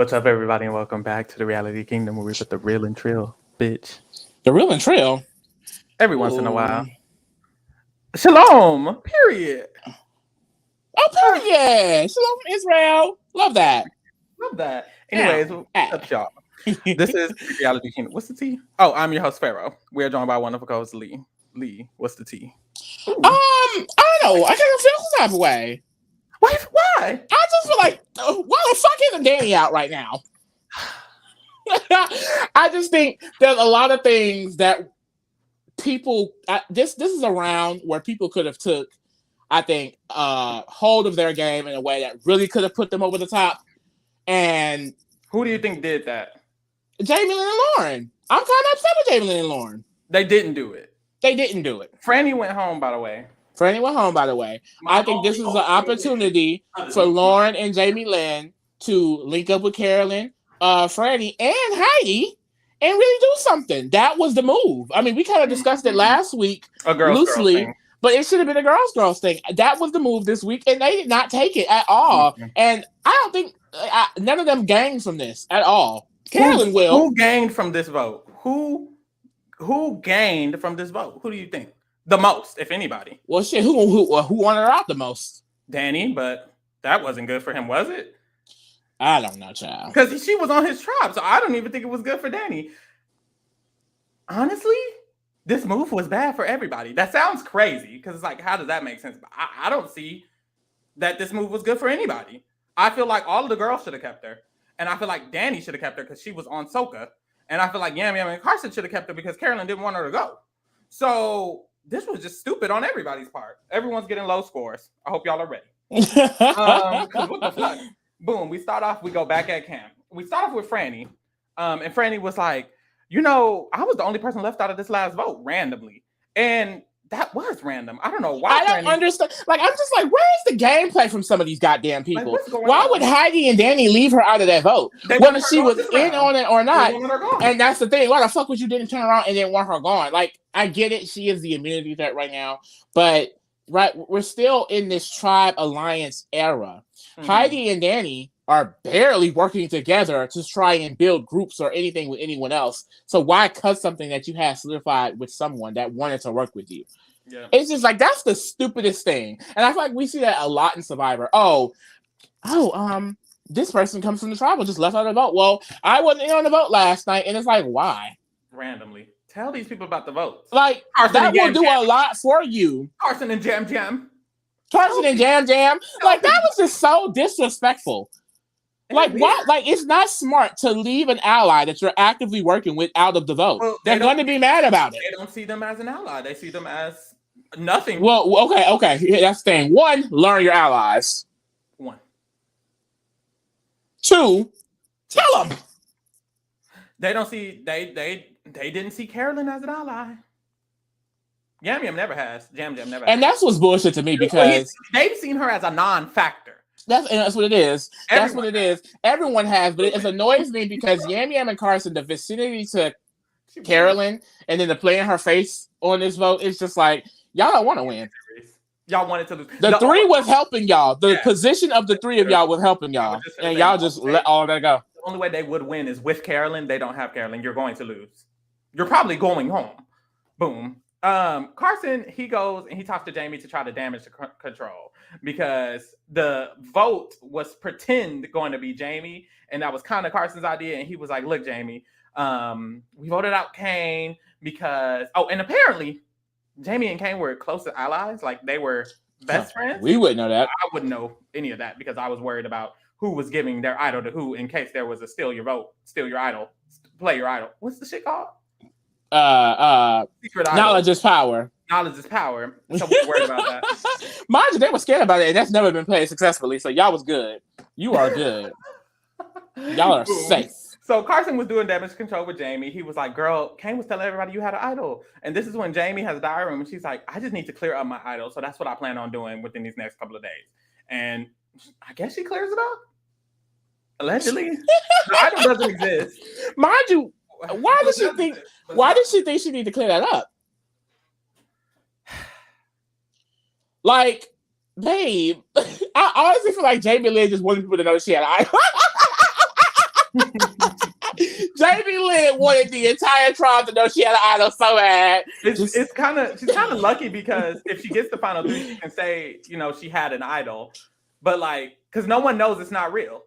What's up, everybody, and welcome back to the Reality Kingdom, where we put the real and trill, bitch. The real and trill. Every once in a while. Shalom. Period. Oh, period. Shalom from Israel. Love that. Love that. Anyways, what's up, y'all? This is the Reality Kingdom. What's the tea? Oh, I'm your host, Pharaoh. We are joined by wonderful co-host Lee. Lee, what's the tea? I don't know. I kind of feel some type of way. Why? I just feel like, why the fuck isn't Danny out right now? I just think there's a lot of things that people. This is a round where people could have took, I think, hold of their game in a way that really could have put them over the top. And who do you think did that? Jamie Lynn and Lauren. I'm kind of upset with Jamie Lynn and Lauren. They didn't do it. Franny went home, by the way. I think this is an opportunity for Lauren and Jamie Lynn to link up with Carolyn, Franny, and Heidi and really do something. That was the move. I mean, we kind of discussed it last week loosely, but it should have been a girls thing. That was the move this week, and they did not take it at all. Mm-hmm. And I don't think none of them gained from this at all. Carolyn will. Who gained from this vote? Who gained from this vote? Who do you think? The most, if anybody. Well, shit, who wanted her out the most? Danny, but that wasn't good for him, was it? I don't know, child. Because she was on his tribe, so I don't even think it was good for Danny. Honestly, this move was bad for everybody. That sounds crazy, because it's like, how does that make sense? But I don't see that this move was good for anybody. I feel like all of the girls should have kept her. And I feel like Danny should have kept her because she was on Soka. And I feel like Yam Yam and Carson should have kept her because Carolyn didn't want her to go. So this was just stupid on everybody's part. Everyone's getting low scores. I hope y'all are ready. What the fuck? Boom. We go back at camp. We start off with Franny. And Franny was like, I was the only person left out of this last vote randomly. And that was random. I don't know why. I don't understand. Like, I'm just like, where is the gameplay from some of these goddamn people? Like, why would Heidi and Danny leave her out of that vote? Whether she was in on it or not. And that's the thing. Why the fuck would you didn't turn around and then want her gone? Like, I get it. She is the immunity threat right now. But, we're still in this tribe alliance era. Mm-hmm. Heidi and Danny are barely working together to try and build groups or anything with anyone else. So why cut something that you had solidified with someone that wanted to work with you? Yeah. It's just like, that's the stupidest thing. And I feel like we see that a lot in Survivor. This person comes from the tribe and just left out of the vote. Well, I wasn't in on the vote last night. And it's like, why? Randomly. Tell these people about the votes. Like, that will do a lot for you. Carson and Jam Jam. Like, that was just so disrespectful. Like, why? Like, it's not smart to leave an ally that you're actively working with out of the vote. Well, they're going to be mad about it. They don't see them as an ally. They see them as nothing. Well, okay. That's the thing. 1, learn your allies. 1. 2, tell them. They don't see. They didn't see Carolyn as an ally. Yam Yam never has. Jam Jam never. And that's what's bullshit to me because they've seen her as a non-factor. That's what it is. That's what it is. Everyone has, but it annoys me because Yam Yam and Carson, the vicinity to Carolyn, and then the play in her face on this vote, it's just like, y'all don't want to win. Y'all wanted to lose. The 3 was helping y'all. The position of the 3 of y'all was helping y'all. And y'all just let all that go. The only way they would win is with Carolyn. They don't have Carolyn. You're going to lose. You're probably going home. Boom. Carson, he goes and he talks to Jamie to try to damage the control because the vote was pretend going to be Jamie, and that was kind of Carson's idea. And he was like, "Look, Jamie, we voted out Kane because and apparently Jamie and Kane were close allies, like they were best friends." We wouldn't know that. I wouldn't know any of that because I was worried about who was giving their idol to who in case there was a steal your vote, steal your idol, play your idol. What's the shit called? Secret knowledge is power. Knowledge is power. So we're worried about that. Mind you, they were scared about it, and that's never been played successfully. So y'all was good. You are good. Y'all are safe. So Carson was doing damage control with Jamie. He was like, "Girl, Kane was telling everybody you had an idol." And this is when Jamie has a diary room, and she's like, "I just need to clear up my idol." So that's what I plan on doing within these next couple of days. And I guess she clears it up. Allegedly, the idol doesn't exist. Mind you. Why did she think she need to clear that up? Like, babe, I honestly feel like Jamie Lynn just wanted people to know she had an idol. Jamie Lynn wanted the entire tribe to know she had an idol so bad. She's kind of lucky because if she gets the final 3, she can say, she had an idol. But like, because no one knows it's not real.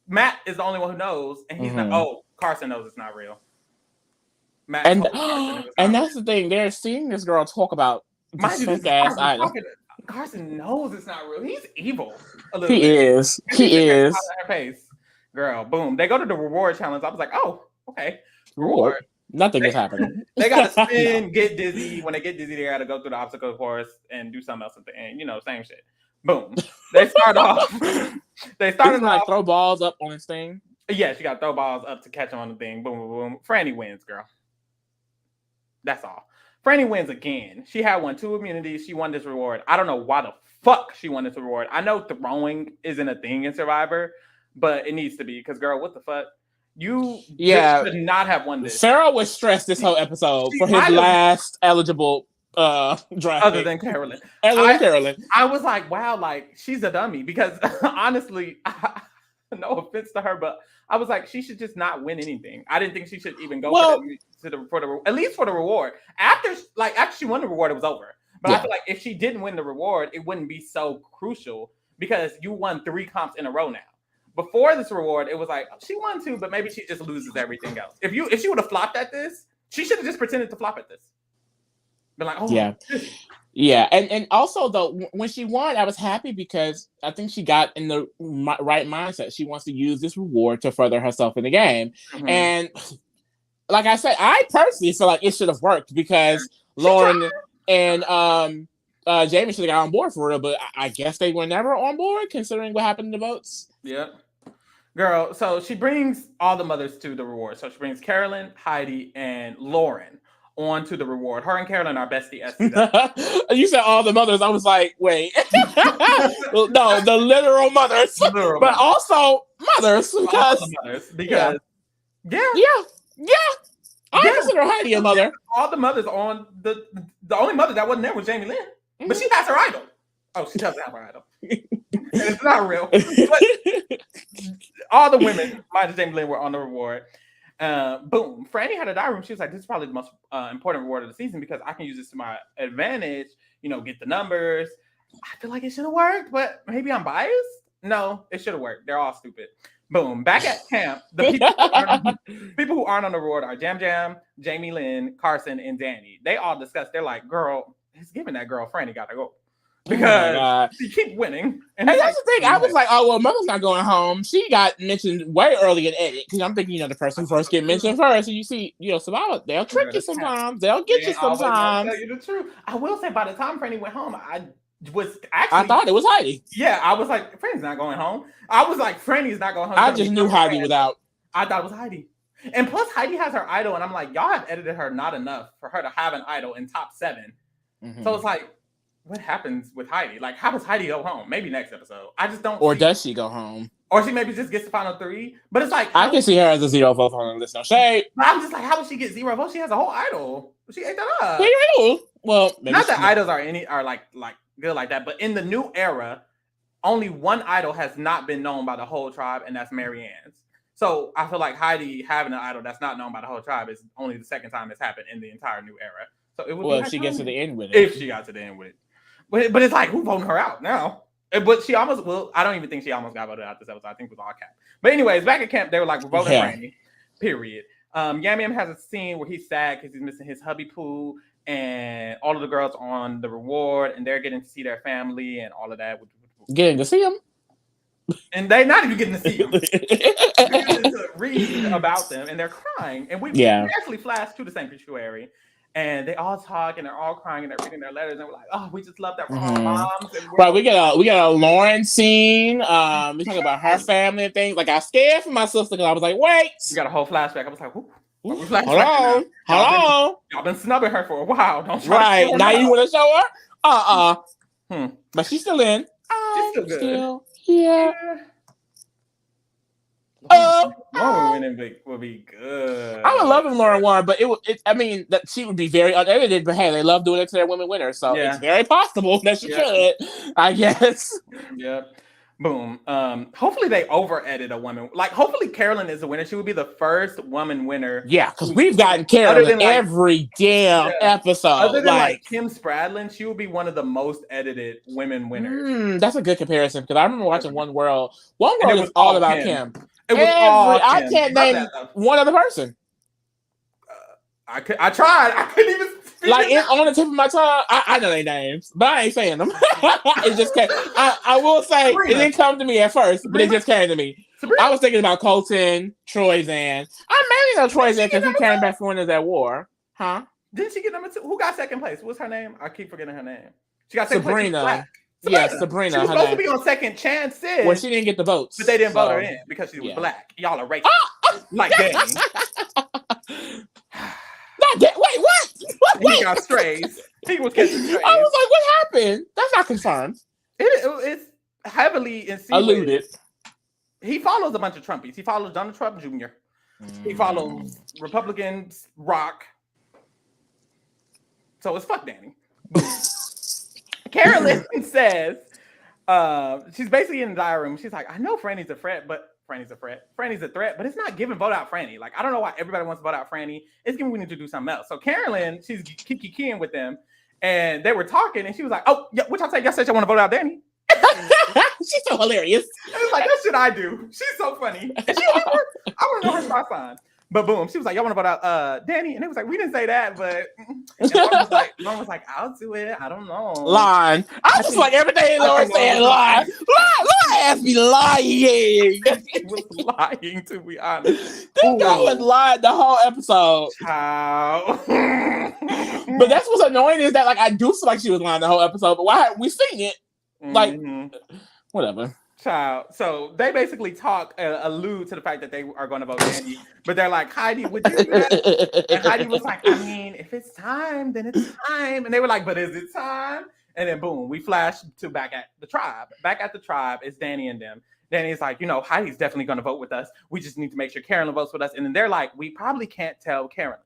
Matt is the only one who knows, and he's not. Oh, Carson knows it's not real. Matt and that's the thing. They're seeing this girl talk about this fake ass idol. Carson knows it's not real. He's evil. He is. He is. Her face. Girl, boom. They go to the reward challenge. I was like, oh, okay. Reward. Nothing is happening. They got to spin, get dizzy. When they get dizzy, they got to go through the obstacle course and do something else at the end. Same shit. Boom. They start off. They started like throw balls up on this thing. Yeah, she got to throw balls up to catch on the thing. Boom, boom, boom. Franny wins, girl. That's all. Franny wins again. She had won 2 immunities. She won this reward. I don't know why the fuck she won this reward. I know throwing isn't a thing in Survivor, but it needs to be because, girl, what the fuck? You should not have won this. Sarah was stressed this whole episode for his last eligible draft. Other than Carolyn. Carolyn. I was like, wow, like, she's a dummy because honestly, no offense to her, but I was like, she should just not win anything. I didn't think she should even go at least for the reward. After she won the reward, it was over. But I feel like if she didn't win the reward, it wouldn't be so crucial because you won 3 comps in a row now. Before this reward, it was like she won 2, but maybe she just loses everything else. If she would have flopped at this, she should have just pretended to flop at this. Been like, oh yeah, and also though when she won, I was happy because I think she got in the right mindset. She wants to use this reward to further herself in the game, and like I said, I personally feel like it should have worked because Lauren and Jamie should have got on board for real, but I guess they were never on board considering what happened in the votes. Yep. Girl, so she brings all the mothers to the reward. So she brings Carolyn, Heidi, and Lauren on to the reward. Her and Carolyn are bestie STW. You said all the mothers. I was like, wait. No, the literal mothers. But also mothers. Because I consider Heidi a mother. All the mothers on the only mother that wasn't there was Jamie Lynn. Mm-hmm. But she has her idol. Oh, she doesn't have her idol. It's not real. But all the women, minus Jamie Lynn, were on the reward. Boom. Franny had a diary room. She was like, this is probably the most important reward of the season because I can use this to my advantage, get the numbers. I feel like it should have worked, but maybe I'm biased. No, it should have worked. They're all stupid. Boom. Back at camp, the people who aren't on the reward are Jam Jam, Jamie Lynn, Carson, and Danny. They all discussed. They're like, girl, it's giving that girl Franny got to go. Because she keep winning. And that's the thing. I was like, oh, well, Mother's not going home. She got mentioned way early in edit. Because I'm thinking, the person first get mentioned first. And you see, Survivor, they'll trick you sometimes. They'll get you sometimes. I'll tell you the truth. I will say, by the time Franny went home, I thought it was Heidi. Yeah, I was like, Franny's not going home. I was like, Franny's not going home. I just knew Heidi without. I thought it was Heidi. And plus, Heidi has her idol. And I'm like, y'all have edited her not enough for her to have an idol in top 7. Mm-hmm. So it's like, what happens with Heidi? Like, how does Heidi go home? Maybe next episode. I just don't. Or does she go home? Or she maybe just gets the final 3. But it's like I can see her as a 0 vote on this. No shade. But I'm just like, how would she get 0 votes? She has a whole idol. She ate that up. Well, not that idols are like good like that, but in the new era, only one idol has not been known by the whole tribe, and that's Marianne's. So I feel like Heidi having an idol that's not known by the whole tribe is only the second time it's happened in the entire new era. So it would if she gets to the end with it. If she got to the end with it. But it's like, who voting her out now? But she almost, I don't even think she almost got voted out this episode. I think it was all cap. But anyways, back at camp, they were like, we're voting Franny, period. Yam Yam has a scene where he's sad because he's missing his hubby Pooh and all of the girls on the reward and they're getting to see their family and all of that. Getting to see them? And they're not even getting to see them. They're getting to read about them and they're crying. And we actually flashed to the sanctuary. And they all talk and they're all crying and they're reading their letters and we're like, oh, we just love that for our moms. Right, we got a Lauren scene. We talk about her family and things. Like I was scared for my sister because I was like, wait. We got a whole flashback. I was like, hold on. Y'all been snubbing her for a while. Don't try right now you want to show her? But she's still in. She's still good. Still here. Lauren winning would be good. I would love if Lauren won, but that she would be very unedited. But hey, they love doing it to their women winners, so it's very possible that she could. I guess. Yeah. Boom. Hopefully they over-edit a woman. Like, hopefully Carolyn is a winner. She would be the first woman winner. Yeah, because we've gotten Carolyn every damn episode. Other than like Kim Spradlin, she would be one of the most edited women winners. That's a good comparison because I remember watching One World. One World was all about Kim. It was all Kim. I can't name one other person. I tried. I couldn't even. Like on the tip of my tongue, I know their names, but I ain't saying them. It just came. I will say Sabrina. It didn't come to me at first, but it just came to me. Sabrina. I was thinking about Colton, Troyzan. I mainly know Troyzan because he came back from that war. Huh? Didn't she get number 2? Who got second place? What's her name? I keep forgetting her name. She got second Sabrina. place. Yeah, Sabrina. She was supposed to be on second chances. Well, she didn't get the votes. But they didn't vote her in because she was black. Y'all are racist. Like Danny. Wait, what? He got strays. He was catching strays. I was like, what happened? That's not confirmed. It's heavily alluded. He follows a bunch of Trumpies. He follows Donald Trump Jr. He follows Republicans, Rock. So it's fuck Danny. Carolyn says, she's basically in the diary room. She's like, I know Franny's a threat, but Franny's a threat, but it's not giving vote out Franny. Like, I don't know why everybody wants to vote out Franny. It's giving we need to do something else. So Carolyn, she's kiki-keying with them, and they were talking, and she was like, oh, yeah, what y'all say? Y'all said y'all want to vote out Danny? She's so hilarious. And it's like, that's shit I do. She's so funny. And I want to know her star sign. But boom, she was like, y'all want to vote out Danny? And it was like, we didn't say that, but Lauren was like, I'll do it. I don't know. Lying. I was just like, everything Lauren said, lie. Lauren asked me lying. He was lying, to be honest. This guy was lying the whole episode. Child. But that's what's annoying is that, like, I do feel like she was lying the whole episode, but why haven't we seen it? Like, whatever. Child. So they basically allude to the fact that they are going to vote Danny, but they're like, Heidi, would you do that? And Heidi was like, I mean, if it's time, then it's time. And they were like, but is it time? And then boom, we flash to back at the tribe. Back at the tribe is Danny and them. Danny's like, Heidi's definitely going to vote with us. We just need to make sure Carolyn votes with us. And then they're like, we probably can't tell Carolyn.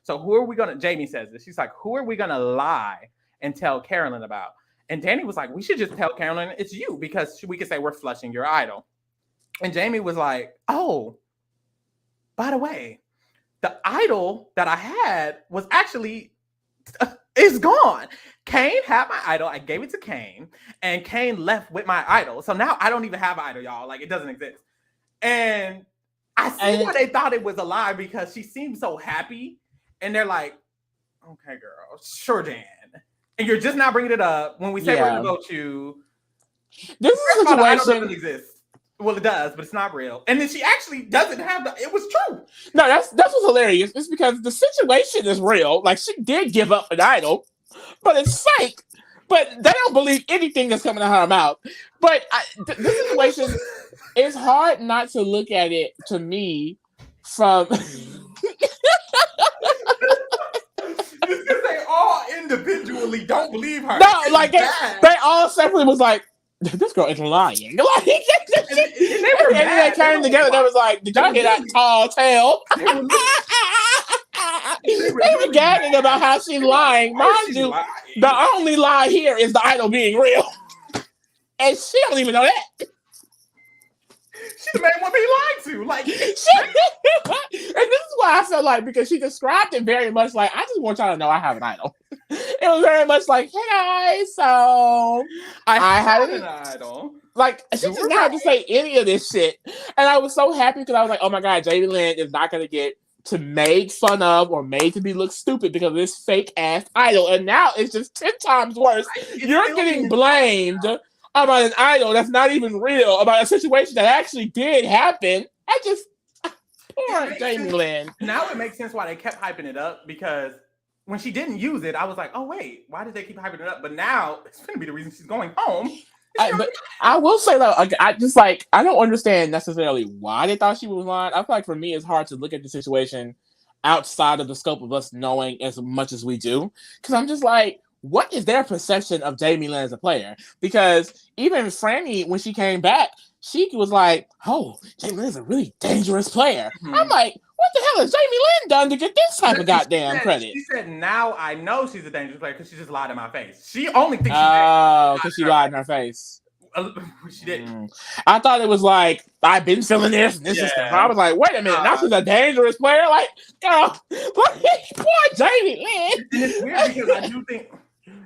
So who are we going to, Jamie says this. She's like, who are we going to lie and tell Carolyn about? And Danny was like, we should just tell Carolyn it's you because we could say we're flushing your idol. And Jamie was like, oh, by the way, the idol that I had was actually is gone. Kane had my idol. I gave it to Kane and Kane left with my idol. So now I don't even have an idol, y'all. Like, it doesn't exist. And I see why they thought it was a lie because she seemed so happy. And they're like, okay, girl, sure, Dan. And you're just not bringing it up when we say we're going to vote you. This is a situation. I don't know if it exists. Well, it does, but it's not real. And then she actually doesn't have it was true. No, that's what's hilarious. It's because the situation is real. Like, she did give up an idol, but it's fake. But they don't believe anything that's coming out of her mouth. But this situation, it's hard not to look at it, to me, from... Because they all individually don't believe her. No, like they all separately was like, this girl is lying. Like, and they came together. They was like, did y'all hear that tall tale? They were gagging about how she's lying. Mind you, the only lie here is the idol being real. And she don't even know that. She the main one being lied to. Like, and this is why I felt like, because she described it very much like, I just want y'all to know I have an idol. It was very much like, hey guys, so I had an idol. Like, she just didn't have to say any of this shit. And I was so happy because I was like, oh my God, Jamie Lynn is not going to get to made fun of or made to be look stupid because of this fake ass idol. And now it's just 10 times worse. You're getting blamed about an idol that's not even real, about a situation that actually did happen. I just, poor Jamie Lynn. Now it makes sense why they kept hyping it up, because when she didn't use it, I was like, oh wait, why did they keep hyping it up? But now it's going to be the reason she's going home. But I will say though, I don't understand necessarily why they thought she was lying. I feel like for me, it's hard to look at the situation outside of the scope of us knowing as much as we do. Because I'm just like, what is their perception of Jamie Lynn as a player? Because even Franny, when she came back, she was like, oh, Jamie Lynn is a really dangerous player. Mm-hmm. I'm like, what the hell has Jamie Lynn done to get this type of goddamn credit? She said, now I know she's a dangerous player because she just lied in my face. She only thinks because she lied in her face. She didn't. I thought it was like, I've been feeling this, and this is the. I was like, wait a minute, now she's a dangerous player. Like, girl, poor Jamie Lynn. And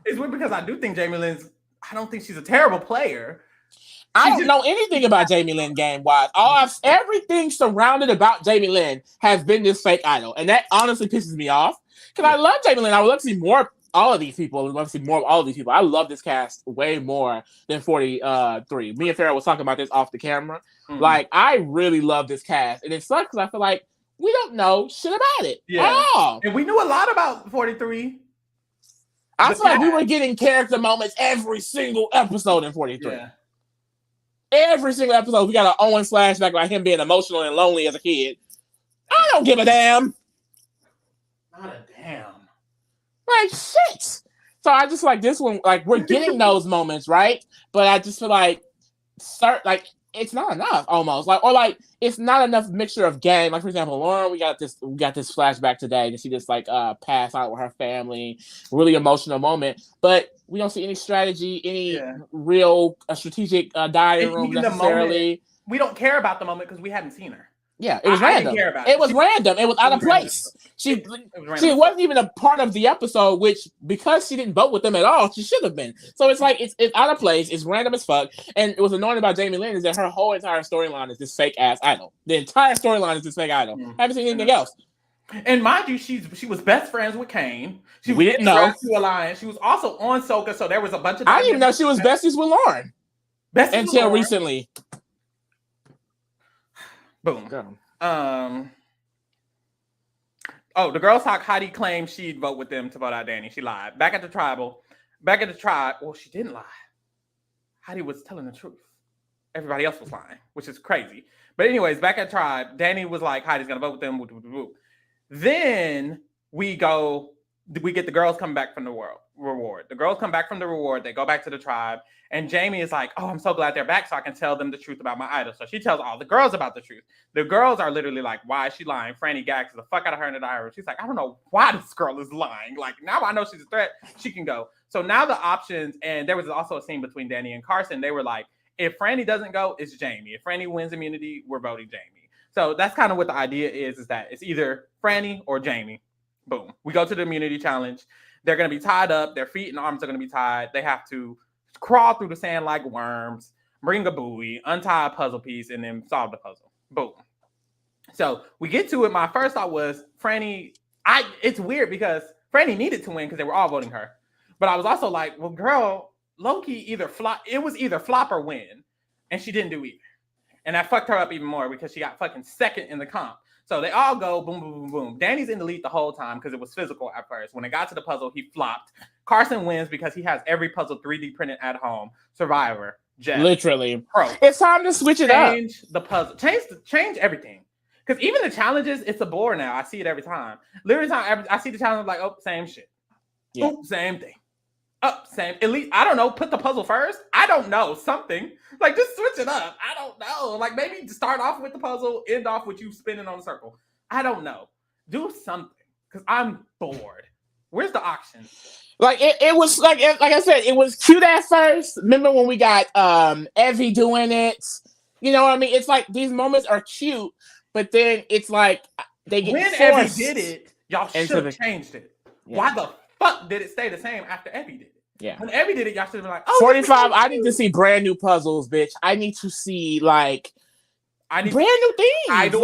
it's weird because I do think Jamie Lynn's. I don't think she's a terrible player. I don't know anything about Jamie Lynn game-wise. Everything surrounded about Jamie Lynn has been this fake idol, and that honestly pisses me off. Because I love Jamie Lynn. I would love to see more of all of these people. I would love to see more of all of these people. I love this cast way more than 43. Me and Farrah was talking about this off the camera. Mm-hmm. Like, I really love this cast. And it sucks because I feel like we don't know shit about it at all. And we knew a lot about 43. I feel like we were getting character moments every single episode in 43. Yeah. Every single episode, we got an Owen flashback about him being emotional and lonely as a kid. I don't give a damn. Not a damn. Like, shit. So I just like this one, like, we're getting those moments, right? But I just feel like, it's not enough almost. Like, or like, it's not enough mixture of game. Like, for example, Lauren, we got this flashback today to see this, like, pass out with her family. Really emotional moment. But we don't see any strategy, any real strategic diary room necessarily. We don't care about the moment because we haven't seen her. Yeah, it was random. It was random. It was out of place. She wasn't even a part of the episode, which because she didn't vote with them at all, she should have been. So it's like it's out of place. It's random as fuck. And it was annoying about Jamie Lynn is that her whole entire storyline is this fake ass idol. The entire storyline is this fake idol. Haven't seen anything else. And mind you, she was best friends with Kane. We didn't know. To Alliance. She was also on Soka, so there was a bunch of. I didn't even know she was besties with Lauren. Until recently. Boom. The girls talk. Heidi claimed she'd vote with them to vote out Danny. She lied. Back at the tribe. Well, she didn't lie. Heidi was telling the truth. Everybody else was lying, which is crazy. But anyways, back at tribe, Danny was like, Heidi's gonna vote with them. Then we get the girls coming back from the reward. The girls come back from the reward. They go back to the tribe. And Jamie is like, oh, I'm so glad they're back so I can tell them the truth about my idol. So she tells all the girls about the truth. The girls are literally like, why is she lying? Franny gags the fuck out of her in the diary. She's like, I don't know why this girl is lying. Like, now I know she's a threat. She can go. So now the options, and there was also a scene between Danny and Carson. They were like, if Franny doesn't go, it's Jamie. If Franny wins immunity, we're voting Jamie. So that's kind of what the idea is that it's either Franny or Jamie. Boom. We go to the immunity challenge. They're going to be tied up. Their feet and arms are going to be tied. They have to crawl through the sand like worms, bring a buoy, untie a puzzle piece, and then solve the puzzle. Boom. So we get to it. My first thought was Franny. It's weird because Franny needed to win because they were all voting her. But I was also like, well, girl, Loki either flop. It was either flop or win, and she didn't do either. And that fucked her up even more because she got fucking second in the comp. So they all go boom, boom, boom, boom. Danny's in the lead the whole time because it was physical at first. When it got to the puzzle, he flopped. Carson wins because he has every puzzle 3D printed at home. Survivor, Jeff, literally. Pro. It's time to switch it up. Change the puzzle. Change everything. Because even the challenges, it's a bore now. I see it every time. Literally, I see the challenge, I'm like, oh, same shit. Yeah. Oh, same thing. Oh, same. At least, I don't know, put the puzzle first. I don't know. Something. Like, just switch it up. I don't know. Like, maybe start off with the puzzle, end off with you spinning on a circle. I don't know. Do something. Because I'm bored. Where's the auction? Like it was like I said, it was cute at first. Remember when we got Evie doing it? You know what I mean? It's like these moments are cute, but then it's like they get when forced. Evie did it, y'all should have changed it. Yeah. Why the fuck did it stay the same after Evie did it? Yeah. When Evie did it, y'all should have been like, oh, 45. I need to see brand new puzzles, bitch. I need to see brand new things.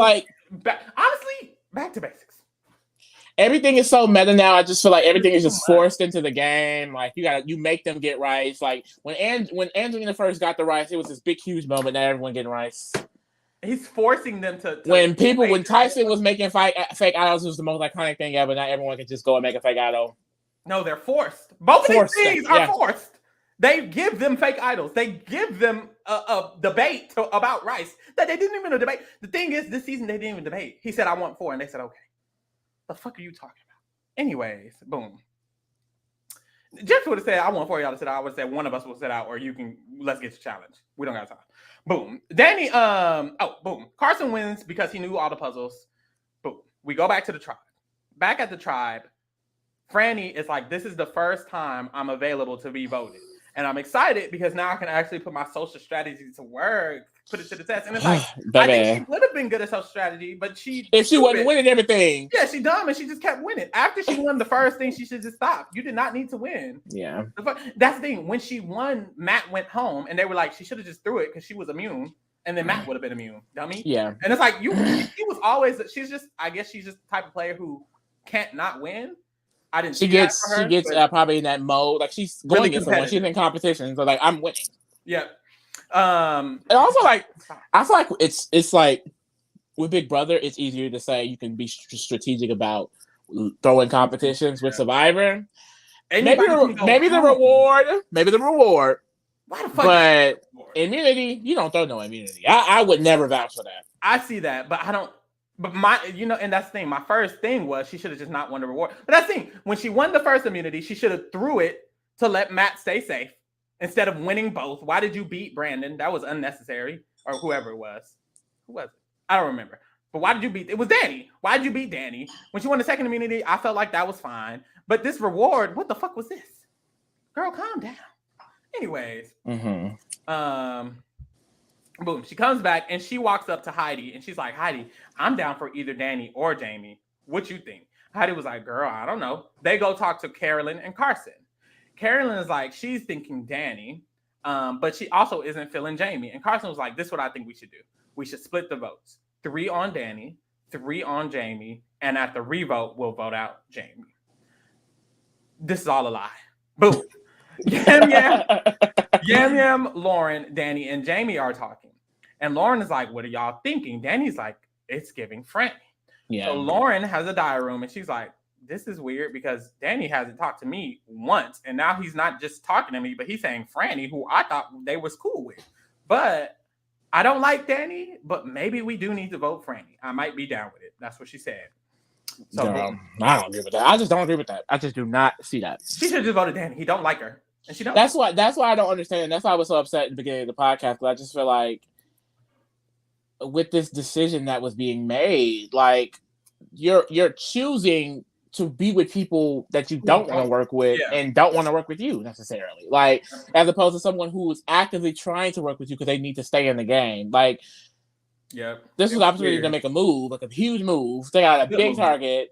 Honestly, back to basics. Everything is so meta now. I just feel like everything is just forced into the game. Like you make them get rice. Like when Angelina first got the rice, it was this big huge moment. Now everyone getting rice. He's forcing them to when Tyson was making fake idols, it was the most iconic thing ever. Now everyone can just go and make a fake idol. No, they're forced. Both of these things are forced. They give them fake idols. They give them a debate about rice that they didn't even debate. The thing is, this season they didn't even debate. He said, "I want 4," and they said, "Okay." The fuck are you talking about? Anyways, boom. Jeff would have said, I want 4 y'all to sit out. I would have said one of us will sit out, or let's get your challenge. We don't got time. Boom. Danny, boom. Carson wins because he knew all the puzzles. Boom. We go back to the tribe. Back at the tribe, Franny is like, this is the first time I'm available to be voted. And I'm excited because now I can actually put my social strategy to work, put it to the test. And it's like, I think she would have been good at social strategy, but if she wasn't winning everything. Yeah, she dumb and she just kept winning. After she won the first thing, she should just stop. You did not need to win. Yeah. That's the thing. When she won, Matt went home and they were like, she should have just threw it because she was immune. And then Matt would have been immune. Dummy. Yeah. And it's like, she was always, I guess she's just the type of player who can't not win. I didn't. She gets probably in that mode. Like she's going against someone. She's in competition, so like I'm winning. Yeah. And also like I feel like it's like with Big Brother, it's easier to say you can be strategic about throwing competitions with Survivor. Maybe the reward. Why the fuck? But immunity, you don't throw no immunity. I would never vouch for that. I see that, but I don't. But and that's the thing. My first thing was she should have just not won the reward. But that's the thing. When she won the first immunity, she should have threw it to let Matt stay safe instead of winning both. Why did you beat Brandon? That was unnecessary. Or whoever it was. Who was it? I don't remember. But why did you beat? It was Danny. Why did you beat Danny? When she won the second immunity, I felt like that was fine. But this reward, what the fuck was this? Girl, calm down. Anyways. Boom. She comes back and she walks up to Heidi and she's like, Heidi, I'm down for either Danny or Jamie. What you think? Heidi was like, girl, I don't know. They go talk to Carolyn and Carson. Carolyn is like, she's thinking Danny, but she also isn't feeling Jamie. And Carson was like, this is what I think we should do. We should split the votes. 3 on Danny, 3 on Jamie, and at the revote, we'll vote out Jamie. This is all a lie. Boom. Yam, Lauren, Danny, and Jamie are talking. And Lauren is like, what are y'all thinking? Danny's like, it's giving Franny. Yeah. So Lauren has a diary room and she's like, this is weird because Danny hasn't talked to me once. And now he's not just talking to me, but he's saying Franny, who I thought they was cool with. But I don't like Danny, but maybe we do need to vote Franny. I might be down with it. That's what she said. So I don't agree with that. I just don't agree with that. I just do not see that. She should have just voted Danny. He don't like her. And she don't. That's why I don't understand. That's why I was so upset at the beginning of the podcast. Because I just feel like with this decision that was being made, like you're choosing to be with people that you don't want to work with and don't want to work with you necessarily. Like as opposed to someone who is actively trying to work with you because they need to stay in the game. Like this was an opportunity to make a move, like a huge move. They got a big target.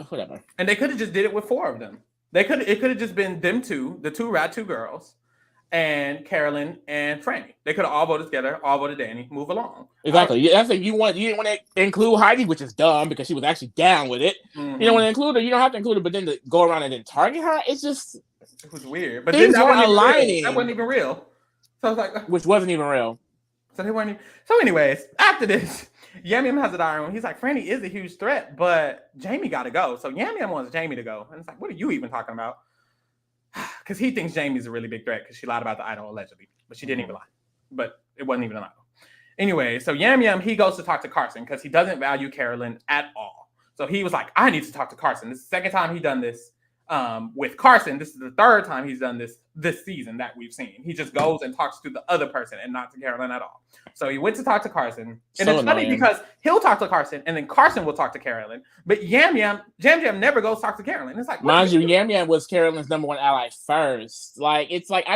Whatever. And they could have just did it with 4 of them. It could have just been them two, the 2 Rat 2 girls, and Carolyn and Franny. They could have all voted together, all voted Danny, move along. Exactly. That's like you didn't want to include Heidi, which is dumb because she was actually down with it. Mm-hmm. You don't want to include her, you don't have to include her, but then to go around and then target her, it was weird. But things weren't aligning. That wasn't even real. So I was like, which wasn't even real. So they weren't even. So, anyways, after this, Yam has a diary room. He's like, Franny is a huge threat, but Jamie got to go. So Yam wants Jamie to go. And it's like, what are you even talking about? Because he thinks Jamie's a really big threat because she lied about the idol allegedly, but she didn't even lie. But it wasn't even an idol. Anyway, so Yam, he goes to talk to Carson because he doesn't value Carolyn at all. So he was like, I need to talk to Carson. This is the second time he's done this with Carson. This is the 3rd time he's done this season that we've seen. He just goes and talks to the other person and not to Carolyn at all. So he went to talk to Carson. And it's funny because he'll talk to Carson and then Carson will talk to Carolyn. But Jam never goes talk to Carolyn. It's like, mind you, Yam was Carolyn's number 1 ally first. Like, it's like,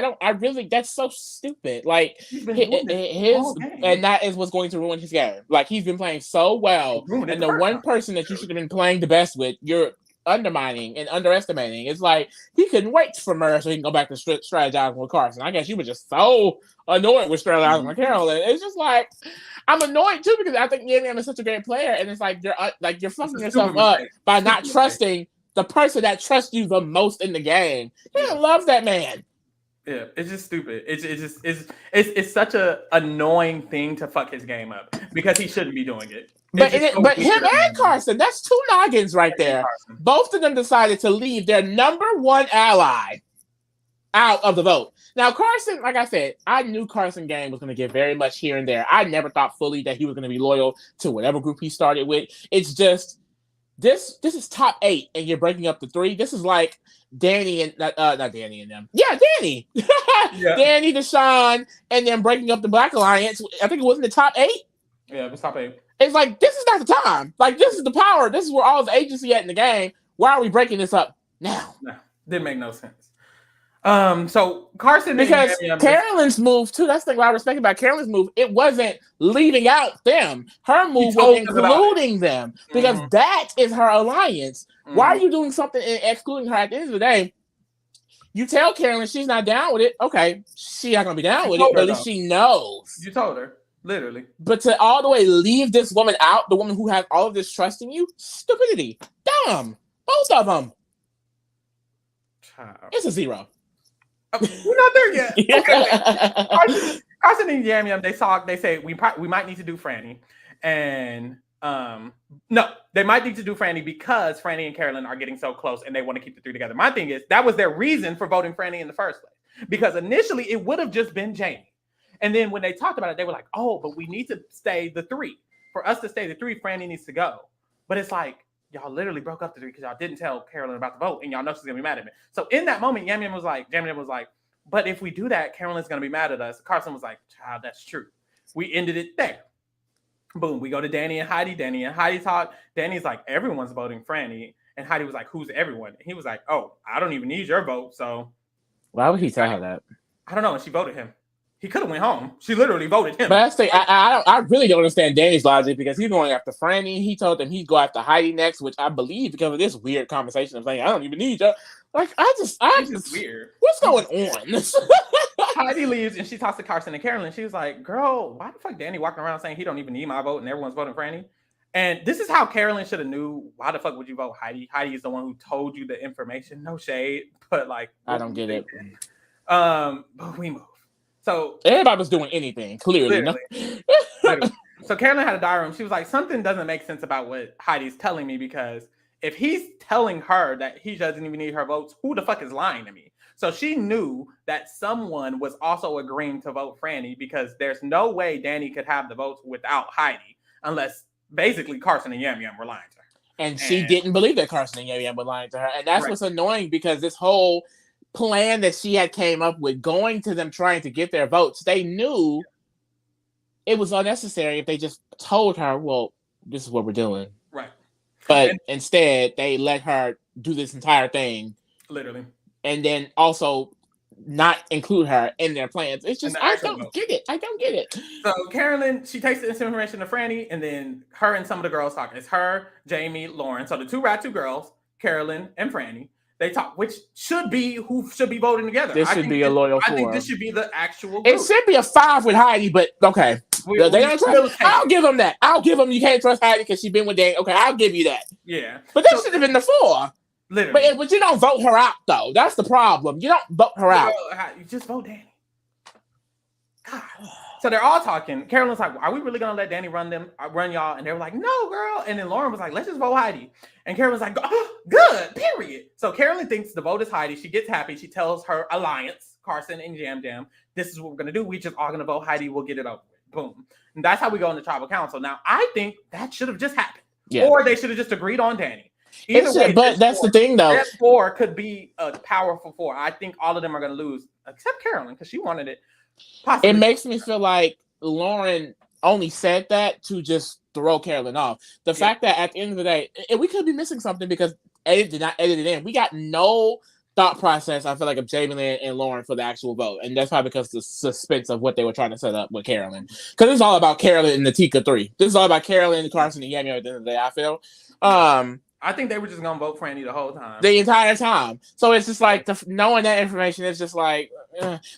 that's so stupid. Like, and that is what's going to ruin his game. Like, he's been playing so well. And the one person that you should have been playing the best with, you're undermining and underestimating. It's like he couldn't wait for Murray so he can go back to strategizing with Carson. I guess you were just so annoyed with strategizing with Carolyn. It's just like I'm annoyed too because I think Yam is such a great player, and it's like you're fucking yourself up by not trusting the person that trusts you the most in the game. He loves that man. Yeah, it's just stupid. It's such a annoying thing to fuck his game up because he shouldn't be doing it. But him and Carson, that's 2 noggins right there. Both of them decided to leave their number 1 ally out of the vote. Now, Carson, like I said, I knew Carson game was going to get very much here and there. I never thought fully that he was going to be loyal to whatever group he started with. It's just this is top 8, and you're breaking up the 3. This is like Danny and not Danny and them. Yeah, Danny, Danny, Deshaun, and then breaking up the Black Alliance. I think it was in the top 8. Yeah, it was top 8. It's like, this is not the time. Like, this is the power. This is where all the agency at in the game. Why are we breaking this up now? No, didn't make no sense. So Carson because Carolyn's move too. That's the thing I respect about Carolyn's move. It wasn't leaving out them. Her move was including them because that is her alliance. Why are you doing something and excluding her? At the end of the day, you tell Carolyn she's not down with it. Okay, she's not gonna be down with it, but at least she knows. You told her, literally. But to all the way leave this woman out, the woman who has all of this trust in you, stupidity, dumb, both of them. Child. It's a 0. We're not there yet. Okay. Carson and Yam Yam, they say we might need to do Franny, and no, they might need to do Franny because Franny and Carolyn are getting so close and they want to keep the 3 together. My thing is that was their reason for voting Franny in the first place, because initially it would have just been Jamie, and then when they talked about it, they were like, oh, but we need to stay the 3. For us to stay the 3, Franny needs to go. But it's like, y'all literally broke up the 3 because y'all didn't tell Carolyn about the vote, and y'all know she's gonna be mad at me. So in that moment, Yam Yam was like, but if we do that, Carolyn's gonna be mad at us. Carson was like, child, that's true. We ended it there. Boom. We go to Danny and Heidi. Danny and Heidi talk. Danny's like, everyone's voting Franny, and Heidi was like, who's everyone? And he was like, oh, I don't even need your vote. So why would he tell her that? I don't know. And she voted him. He could have went home. She literally voted him. But I really don't understand Danny's logic because he's going after Franny. He told them he'd go after Heidi next, which I believe because of this weird conversation of saying I don't even need you. Like it's just weird. What's going on? Heidi leaves and she talks to Carson and Carolyn. She was like, "Girl, why the fuck Danny walking around saying he don't even need my vote and everyone's voting Franny?" And this is how Carolyn should have knew. Why the fuck would you vote Heidi? Heidi is the one who told you the information. No shade, but like I don't get it. But we move. So everybody was doing anything, clearly. Literally. So Carolyn had a diary room. She was like, something doesn't make sense about what Heidi's telling me, because if he's telling her that he doesn't even need her votes, who the fuck is lying to me? So she knew that someone was also agreeing to vote Franny, because there's no way Danny could have the votes without Heidi, unless basically Carson and Yam Yam were lying to her. And she didn't believe that Carson and Yam Yam were lying to her. And that's what's annoying, because this whole plan that she had came up with, going to them trying to get their votes, they knew it was unnecessary if they just told her, well, this is what we're doing. Right. But instead, they let her do this entire thing. Literally. And then also not include her in their plans. It's just, I don't get it. So Carolyn, she takes this information to Franny, and then her and some of the girls talk. It's her, Jamie, Lauren. So the 2 girls, Carolyn and Franny, they talk, which should be who should be voting together. This should be a loyal 4. I think this should be the actual group. It should be a 5 with Heidi, but okay. I'll give them that. I'll give them, you can't trust Heidi because she's been with Danny. Okay, I'll give you that. Yeah. But that should have been the 4. Literally. But you don't vote her out, though. That's the problem. You don't vote her out. You just vote Danny. God. So they're all talking. Carolyn's like, are we really going to let Danny run y'all? And they were like, no, girl. And then Lauren was like, let's just vote Heidi. And Carolyn's like, oh, good, period. So Carolyn thinks the vote is Heidi. She gets happy. She tells her alliance, Carson and Yam Yam, this is what we're going to do. We just all going to vote Heidi. We'll get it over with. Boom. And that's how we go into tribal council. Now, I think that should have just happened. Yeah. Or they should have just agreed on Danny. But that's the thing, though. That 4 could be a powerful 4. I think all of them are going to lose, except Carolyn, because she wanted it. Possibly. It makes me feel like Lauren only said that to just throw Carolyn off. The fact that at the end of the day, we could be missing something because Edit did not edit it in. We got no thought process, I feel like, of Jamie Lynn and Lauren for the actual vote. And that's probably because of the suspense of what they were trying to set up with Carolyn. Because it's all about Carolyn and the Tika 3. This is all about Carolyn, Carson, and Yam Yam at the end of the day, I feel. I think they were just gonna vote Franny the whole time. The entire time. So it's just like knowing that information is just like,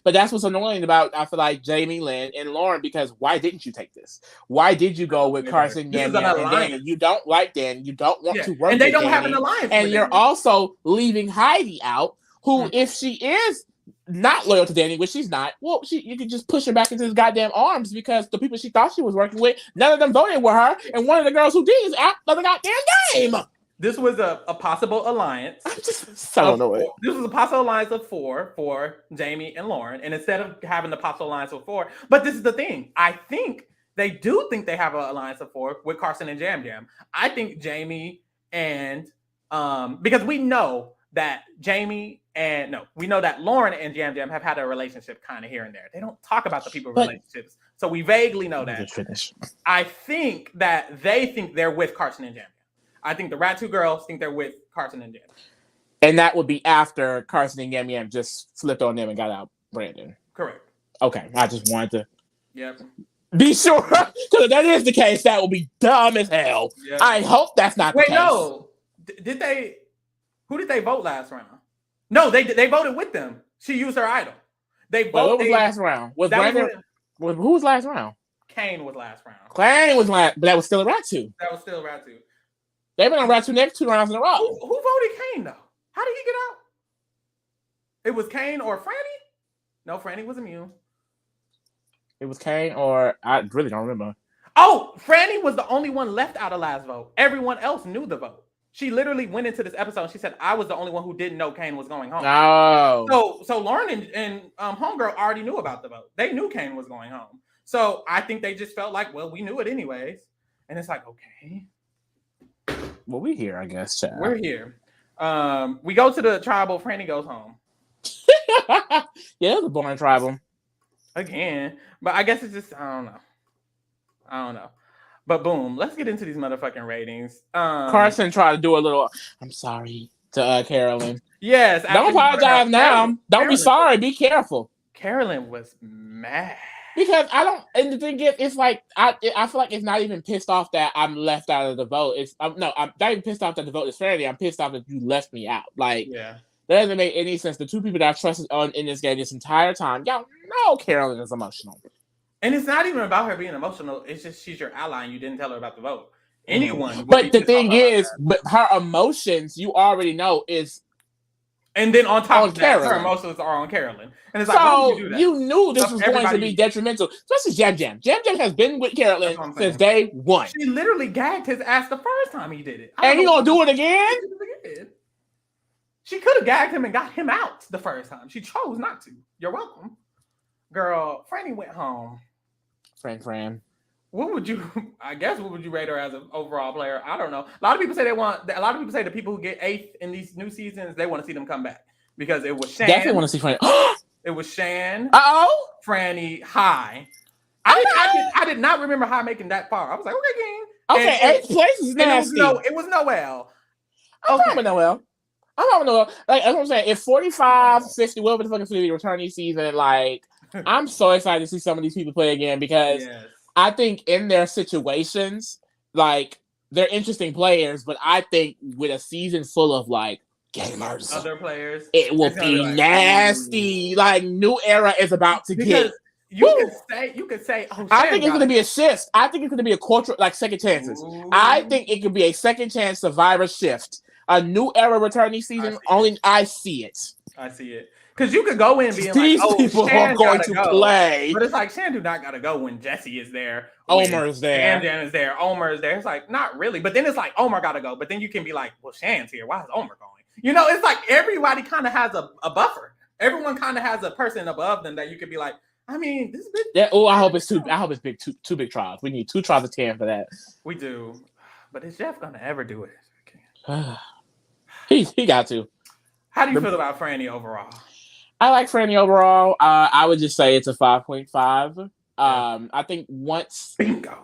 but that's what's annoying about, I feel like, Jamie Lynn and Lauren, because why didn't you take this? Why did you go with Carson, Yam Yam, and Danny? You don't like Danny. You don't want to work with Danny. And they don't have an alliance. And you're also leaving Heidi out, who, if she is not loyal to Danny, which she's not, well, you can just push her back into his goddamn arms, because the people she thought she was working with, none of them voted with her, and one of the girls who did is out of the goddamn game. This was a possible alliance. I'm just so annoyed. This was a possible alliance of 4 for Jamie and Lauren. And instead of having the possible alliance of 4, but this is the thing. I think they do think they have an alliance of 4 with Carson and Yam Yam. I think Jamie and, because we know that we know that Lauren and Yam Yam have had a relationship kind of here and there. They don't talk about the people relationships. So we vaguely know that. I think that they think they're with Carson and Yam Yam. I think the Rat 2 girls think they're with Carson and Jen. And that would be after Carson and Yam Yam just flipped on them and got out Brandon. Correct. Okay, I just wanted to be sure. Because if that is the case, that will be dumb as hell. Yep. I hope that's not the case. Wait, no. Did they... Who did they vote last round? No, they voted with them. She used her idol. They voted. What was last round? Was Brandon... Who was last round? Kane was last round. Kane was last... But that was still a Ratu. That was still a Ratu. They've been on Ratu next 2 rounds in a row. Who voted Kane, though? How did he get out? It was Kane or Franny? No, Franny was immune. It was Kane or... I really don't remember. Oh, Franny was the only one left out of last vote. Everyone else knew the vote. She literally went into this episode and she said, I was the only one who didn't know Kane was going home. Oh. So Lauren and Homegirl already knew about the vote. They knew Kane was going home. So I think they just felt like, well, we knew it anyways. And it's like, okay. Well, we're here, I guess, Chad. We're here. We go to the tribal. Franny goes home. Yeah, it was a boring tribal. Again. But I guess it's just, I don't know. But boom, let's get into these motherfucking ratings. Carson tried to do a little, I'm sorry, to Carolyn. Yes. Don't apologize now. Don't be sorry. Be careful. Carolyn was mad. Because and the thing is, it's like, I feel like it's not even pissed off that I'm left out of the vote. I'm not even pissed off that the vote is fair. I'm pissed off that you left me out. Like, that doesn't make any sense. The two people that I've trusted in this game this entire time, y'all know Carolyn is emotional. And it's not even about her being emotional. It's just she's your ally and you didn't tell her about the vote. Anyone. But the thing is, but her emotions, you already know, is... And then on top of that, her emotions are on Carolyn. And it's like, why would you do that? You knew this was going to be detrimental. Especially Jam Jam. Jam Jam has been with Carolyn since day one. She literally gagged his ass the first time he did it. And he gonna do it again? She could have gagged him and got him out the first time. She chose not to. You're welcome. Girl, Franny went home. Fran. What would you rate her as an overall player? I don't know. A lot of people say the people who get 8th in these new seasons, they want to see them come back. Because it was Shan. Definitely want to see Franny. It was Shan. Franny, High. I did not remember High making that far. I was like, okay, King. Okay, 8th place is nasty. It was Noelle. I'm fine with Noelle. Like, that's what I'm saying. If 45, 50, whatever the fuck is the return each season, like, I'm so excited to see some of these people play again because I think in their situations, like, they're interesting players, but I think with a season full of, like, gamers, other players, it will be nasty. Like, new era is about to get. You could say, I think it's going to be a shift. I think it's going to be a culture, like second chances. I think it could be a second chance survivor shift. A new era returning season. I see it. I see it. Because you could go in being these like, people are going to play. But it's like, Shan do not got to go when Jesse is there. Omer is there. Shan is there. Omer is there. It's like, not really. But then it's like, Omer got to go. But then you can be like, well, Shan's here. Why is Omer going? You know, it's like everybody kind of has a buffer. Everyone kind of has a person above them that you could be like, I mean, this is big. Yeah. Oh, I hope it's big. Two big trials. We need 2 trials of 10 for that. We do. But is Jeff going to ever do it? He got to. How do you feel about Franny overall? I like Franny overall. I would just say it's a 5.5. I think once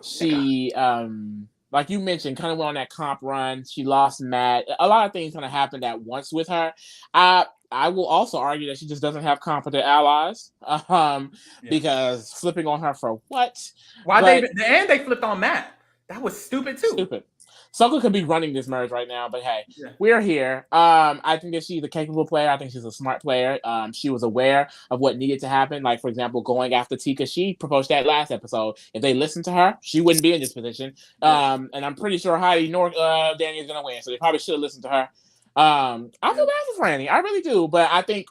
she, like you mentioned, kind of went on that comp run. She lost Matt. A lot of things kind of happened at once with her. I will also argue that she just doesn't have competent allies. Because flipping on her for what? They flipped on Matt. That was stupid too. Stupid. Soka could be running this merge right now, but hey, we're here. I think that she's a capable player. I think she's a smart player. She was aware of what needed to happen. Like, for example, going after Tika, she proposed that last episode. If they listened to her, she wouldn't be in this position. And I'm pretty sure Heidi nor Danny is going to win, so they probably should have listened to her. I feel bad for Franny. I really do. But I think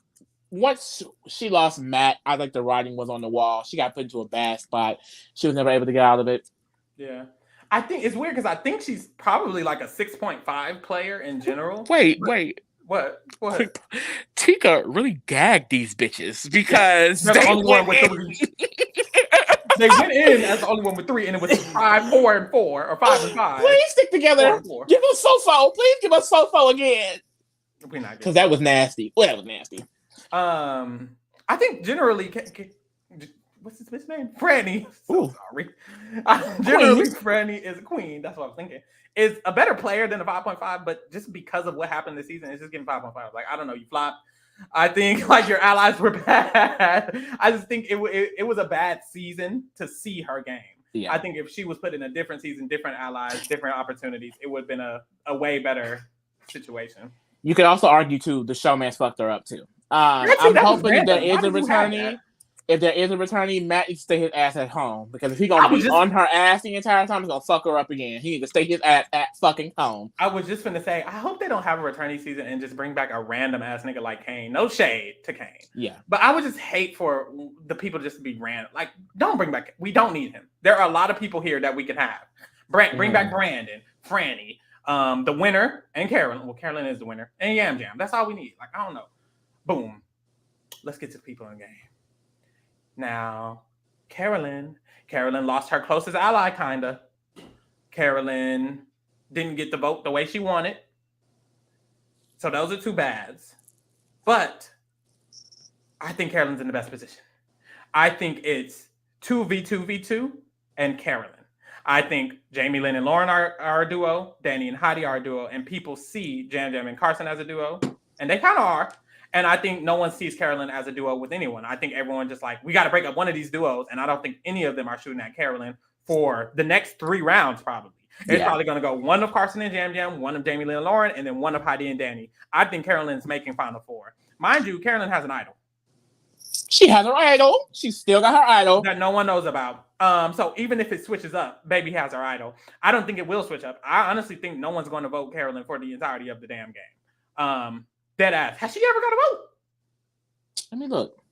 once she lost Matt, I think the writing was on the wall. She got put into a bad spot. She was never able to get out of it. Yeah. I think it's weird because I think she's probably like a 6.5 player in general. Wait. What? Tika really gagged these bitches because they went in. They went in as the only one with 3, and it was 5, 4, and 4, or 5 and 5. Please stick together. Give us Sofo. Please give us Sofo again. We're not because that was nasty. Well, that was nasty. I think generally, what's this bitch name? Franny. So sorry. Generally, Franny is a queen. That's what I was thinking. Is a better player than a 5.5, but just because of what happened this season, it's just getting 5.5. Like, I don't know, you flopped. I think like your allies were bad. I just think it was a bad season to see her game. Yeah. I think if she was put in a different season, different allies, different opportunities, it would have been a way better situation. You could also argue too, the showman's fucked her up too. I'm hoping there is a returnee. If there is a returnee, Matt needs to stay his ass at home, because if he's gonna be on her ass the entire time, he's gonna fuck her up again. He needs to stay his ass at fucking home. I was just gonna say, I hope they don't have a returnee season and just bring back a random ass nigga like Kane. No shade to Kane. Yeah. But I would just hate for the people just to be random. Like, don't bring back. We don't need him. There are a lot of people here that we can have. Bring back Brandon, Franny, the winner, and Carolyn. Well, Carolyn is the winner, and Yam Jam. That's all we need. Like, I don't know. Boom. Let's get to the people in the game. Now, Carolyn lost her closest ally, kinda. Carolyn didn't get the vote the way she wanted. So those are two bads. But I think Carolyn's in the best position. I think it's 2v2v2 and Carolyn. I think Jamie Lynn and Lauren are a duo. Danny and Heidi are a duo. And people see Jam Jam and Carson as a duo. And they kind of are. And I think no one sees Carolyn as a duo with anyone. I think everyone just like, we got to break up one of these duos. And I don't think any of them are shooting at Carolyn for the next 3 rounds, probably. It's probably going to go one of Carson and Jam Jam, one of Jamie Lynn and Lauren, and then one of Heidi and Danny. I think Carolyn's making Final 4. Mind you, Carolyn has an idol. She has her idol. She's still got her idol. That no one knows about. So even if it switches up, Baby has her idol. I don't think it will switch up. I honestly think no one's going to vote Carolyn for the entirety of the damn game. Dead ass. Has she ever got a vote? Let me look.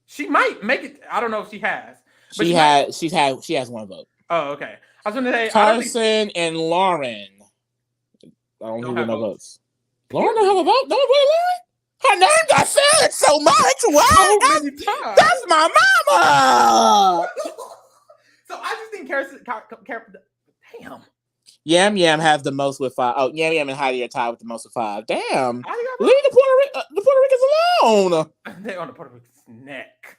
She might make it. I don't know if she has. But she has one vote. Oh, okay. I was going to say Carson and Lauren. I don't think no votes. Lauren don't have a vote. No one voted Lauren. Her name got said so much. Wow, that's my mama. So I just think Carson. Damn. Yam Yam has the most with 5. Oh, Yam Yam and Heidi are tied with the most with 5. Damn. Leave the Puerto Ricans alone. They're on the Puerto Ricans' neck.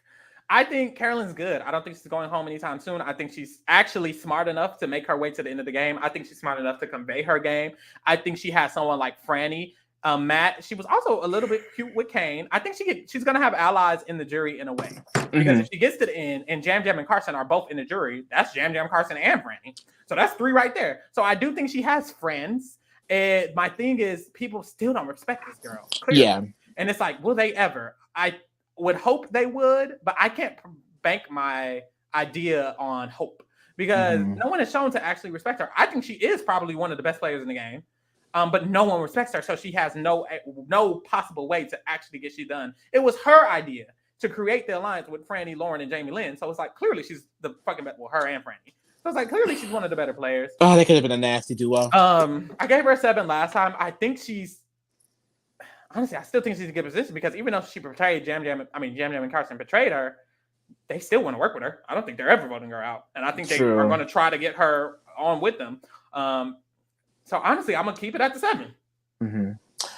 I think Carolyn's good. I don't think she's going home anytime soon. I think she's actually smart enough to make her way to the end of the game. I think she's smart enough to convey her game. I think she has someone like Franny. Matt, she was also a little bit cute with Kane. I think she's going to have allies in the jury in a way. Because if she gets to the end and Jam Jam and Carson are both in the jury, that's Jam Jam, Carson, and Franny. So that's 3 right there. So I do think she has friends. And my thing is, people still don't respect this girl. Clearly. Yeah. And it's like, will they ever? I would hope they would, but I can't bank my idea on hope. Because no one is shown to actually respect her. I think she is probably one of the best players in the game. But no one respects her, so she has no possible way to actually get shit done. It was her idea to create the alliance with Franny, Lauren, and Jamie Lynn. So it's like, clearly she's the fucking best. Well, her and Franny. So it's like, clearly she's one of the better players. Oh, they could have been a nasty duo. I gave her a 7 last time. I think honestly, I still think she's in a good position because even though she portrayed Jam Jam and Carson betrayed her, they still want to work with her. I don't think they're ever voting her out. And I think they are going to try to get her on with them. So honestly, I'm gonna keep it at the 7.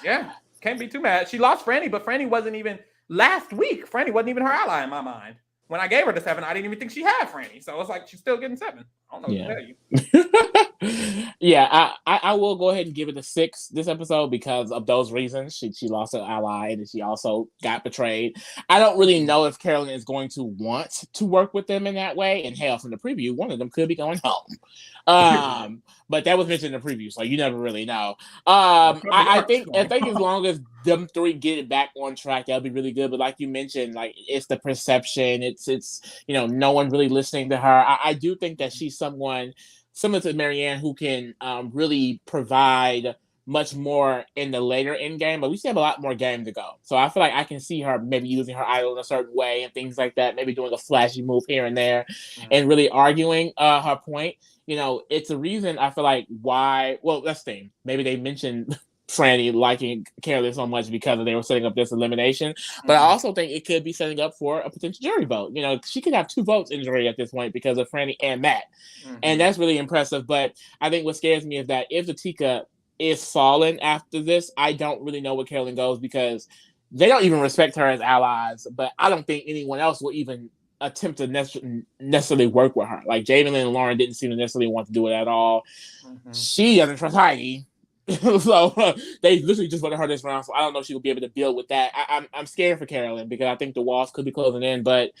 Yeah, can't be too mad. She lost Franny, but Franny wasn't even last week. Franny wasn't even her ally in my mind. When I gave her the 7, I didn't even think she had Franny. So it's like she's still getting 7. I don't know what to tell you. Yeah, I will go ahead and give it a 6 this episode because of those reasons. She lost her ally and she also got betrayed. I don't really know if Carolyn is going to want to work with them in that way. And hell, from the preview, one of them could be going home. But that was mentioned in the preview, so you never really know. I think as long as them 3 get it back on track, that'll be really good. But like you mentioned, like it's the perception. It's no one really listening to her. I do think that she's someone similar to Marianne who can really provide much more in the later end game, but we still have a lot more game to go. So I feel like I can see her maybe using her idol in a certain way and things like that, maybe doing a flashy move here and there and really arguing her point. It's a reason I feel like why, well, let's think. Maybe they mentioned Franny liking Carolyn so much because they were setting up this elimination. But I also think it could be setting up for a potential jury vote. She could have 2 votes in jury at this point because of Franny and Matt. And that's really impressive. But I think what scares me is that if the teacup is falling after this, I don't really know where Carolyn goes because they don't even respect her as allies. But I don't think anyone else will even attempt to necessarily work with her. Like Javen and Lauren didn't seem to necessarily want to do it at all. Mm-hmm. She doesn't trust Heidi. So they literally just wanted her this round. So I don't know if she will be able to deal with that. I'm scared for Carolyn because I think the walls could be closing in. But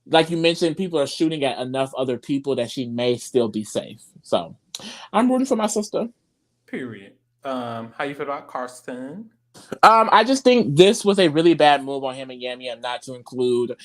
like you mentioned, people are shooting at enough other people that she may still be safe. So I'm rooting for my sister. Period. How you feel about Carson? I just think this was a really bad move on him and Yam Yam not to include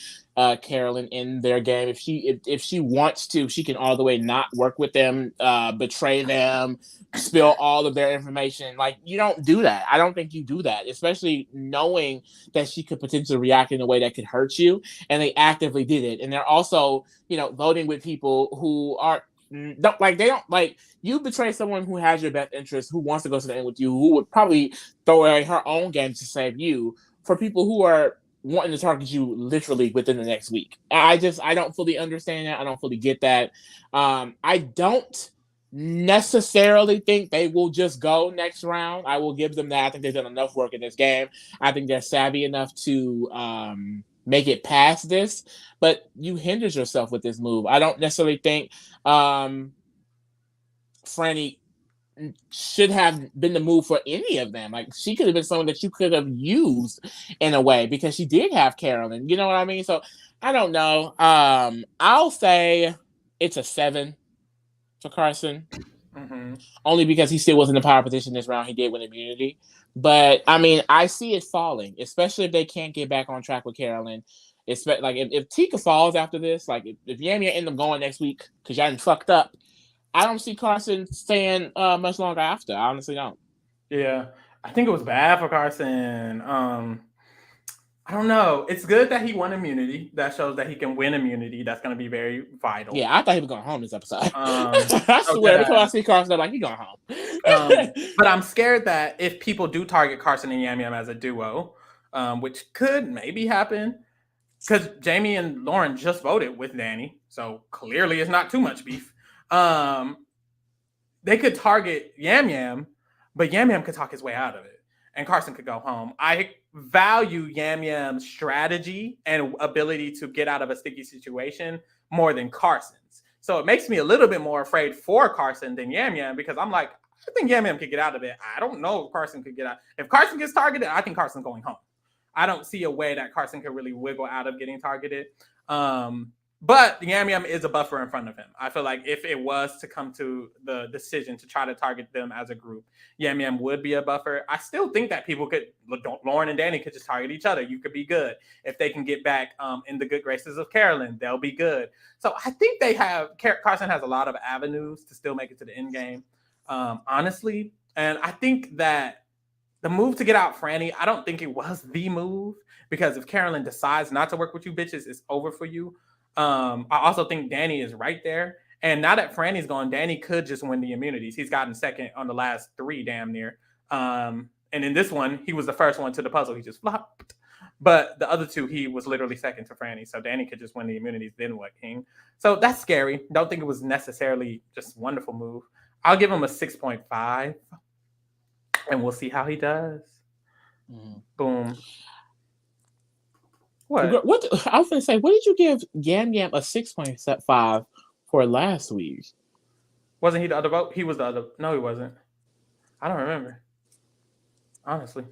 Carolyn in their game. If she wants to, she can all the way not work with them, betray them, spill all of their information. Like, you don't do that. I don't think you do that, especially knowing that she could potentially react in a way that could hurt you. And they actively did it. And they're also, voting with people who aren't. You betray someone who has your best interest, who wants to go to the end with you, who would probably throw away her own game to save you, for people who are wanting to target you literally within the next week. I don't fully understand that. I don't fully get that. I don't necessarily think they will just go next round. I will give them that. I think they've done enough work in this game. I think they're savvy enough to make it past this, but you hindered yourself with this move. I don't necessarily think Franny should have been the move for any of them. Like, she could have been someone that you could have used in a way, because she did have Carolyn. You know what I mean? So I don't know. I'll say it's a 7 for Carson. Mm-hmm. Only because he still was in the power position this round. He did win immunity. But, I mean, I see it falling, especially if they can't get back on track with Carolyn. Like, if Tika falls after this, like, if Yam Yam end up going next week because y'all done fucked up, I don't see Carson staying much longer after. I honestly don't. Yeah. I think it was bad for Carson. I don't know. It's good that he won immunity. That shows that he can win immunity. That's going to be very vital. Yeah, I thought he was going home this episode. I swear, every time I see Carson, I'm like, he's going home. But I'm scared that if people do target Carson and Yam Yam as a duo, which could maybe happen, because Jamie and Lauren just voted with Danny, so clearly it's not too much beef. They could target Yam Yam, but Yam Yam could talk his way out of it, and Carson could go home. I value Yam Yam's strategy and ability to get out of a sticky situation more than Carson's. So it makes me a little bit more afraid for Carson than Yam Yam, because I'm like, I think Yam Yam could get out of it. I don't know if Carson could get out. If Carson gets targeted, I think Carson's going home. I don't see a way that Carson could really wiggle out of getting targeted. But Yam Yam is a buffer in front of him. I feel like if it was to come to the decision to try to target them as a group, Yam Yam would be a buffer. I still think that people could, Lauren and Danny could just target each other. You could be good. If they can get back in the good graces of Carolyn, they'll be good. So I think Carson has a lot of avenues to still make it to the end game, honestly. And I think that the move to get out Franny, I don't think it was the move, because if Carolyn decides not to work with you bitches, it's over for you. I also think Danny is right there. And now that Franny's gone, Danny could just win the immunities. He's gotten second on the last 3 damn near. And in this one, he was the first one to the puzzle. He just flopped. But the other 2, he was literally second to Franny. So Danny could just win the immunities, then what, King? So that's scary. Don't think it was necessarily just a wonderful move. I'll give him a 6.5. And we'll see how he does. Boom. What I was going to say, what did you give Yam Yam a 6.5 for last week? Wasn't he the other vote? He was the other. No, he wasn't. I don't remember. Honestly.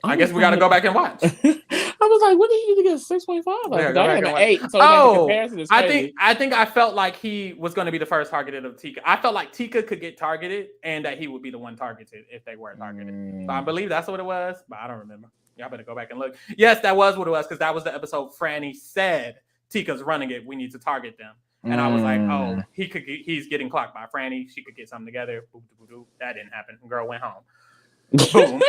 I guess we got to go back and watch. I was like, what did he get a 6.5? I had an 8. So I think I felt like he was going to be the first targeted of Tika. I felt like Tika could get targeted and that he would be the one targeted if they were targeted. So I believe that's what it was, but I don't remember. Y'all better go back and look. Yes, that was what it was, because that was the episode Franny said Tika's running it. We need to target them. And I was like, oh, he's getting clocked by Franny. She could get something together. Boop, boop, boop. That didn't happen. Girl went home. Boom.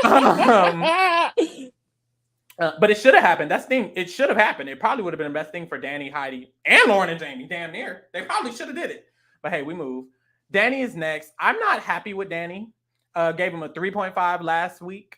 But it should have happened. It should have happened. It probably would have been the best thing for Danny, Heidi, and Lauren and Jamie. Damn near. They probably should have did it. But hey, we move. Danny is next. I'm not happy with Danny. Gave him a 3.5 last week.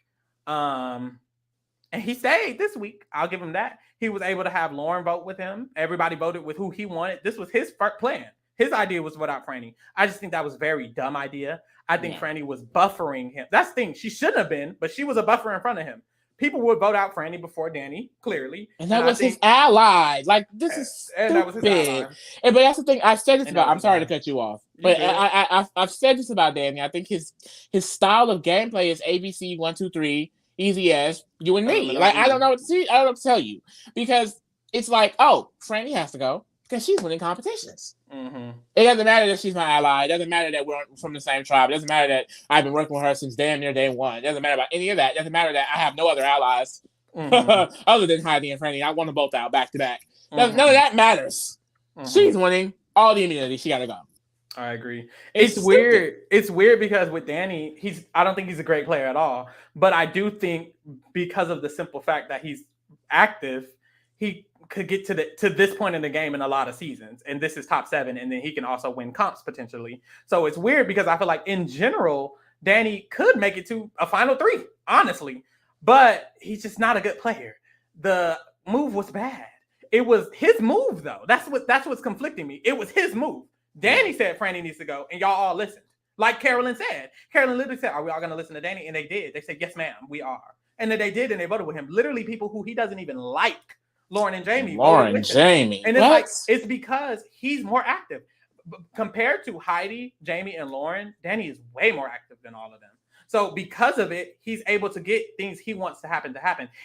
And he stayed this week. I'll give him that. He was able to have Lauren vote with him. Everybody voted with who he wanted. This was his plan. His idea was without Franny. I just think that was a very dumb idea. I think Franny was buffering him. That's the thing. She shouldn't have been, but she was a buffer in front of him. people would vote out Franny before Danny, clearly. And that was his ally. Like, this is stupid. And that was his ally. But that's the thing. I've said this about... I'm sorry to cut you off. But I've said this about Danny. I think his style of gameplay is ABC 1, 2, 3, easy as you and me. Like, I don't know what to see. I don't know what to tell you. Because it's like, oh, Franny has to go. Because she's winning competitions. Mm-hmm. It doesn't matter that she's my ally. It doesn't matter that we're from the same tribe. It doesn't matter that I've been working with her since damn near day one. It doesn't matter about any of that. It doesn't matter that I have no other allies other than Heidi and Franny. I want them both out back to back. None of that matters. She's winning all the immunity. She got to go. I agree. It's weird. It's weird because with Danny, I don't think he's a great player at all. But I do think because of the simple fact that he's active, he could get to this point in the game in a lot of seasons, and this is top 7, and then he can also win comps potentially. So it's weird because I feel like in general, Danny could make it to a final 3, honestly, but he's just not a good player. The move was bad. It was his move though. That's what's conflicting me. It was his move. Danny said Franny needs to go, and y'all all listened. Like Carolyn said. Carolyn literally said, "Are we all going to listen to Danny?" And they did. They said, "Yes, ma'am, we are." And then they did, and they voted with him. Literally, people who he doesn't even like. Lauren and Jamie. And it's because he's more active. Compared to Heidi, Jamie, and Lauren, Danny is way more active than all of them. So because of it, he's able to get things he wants to happen.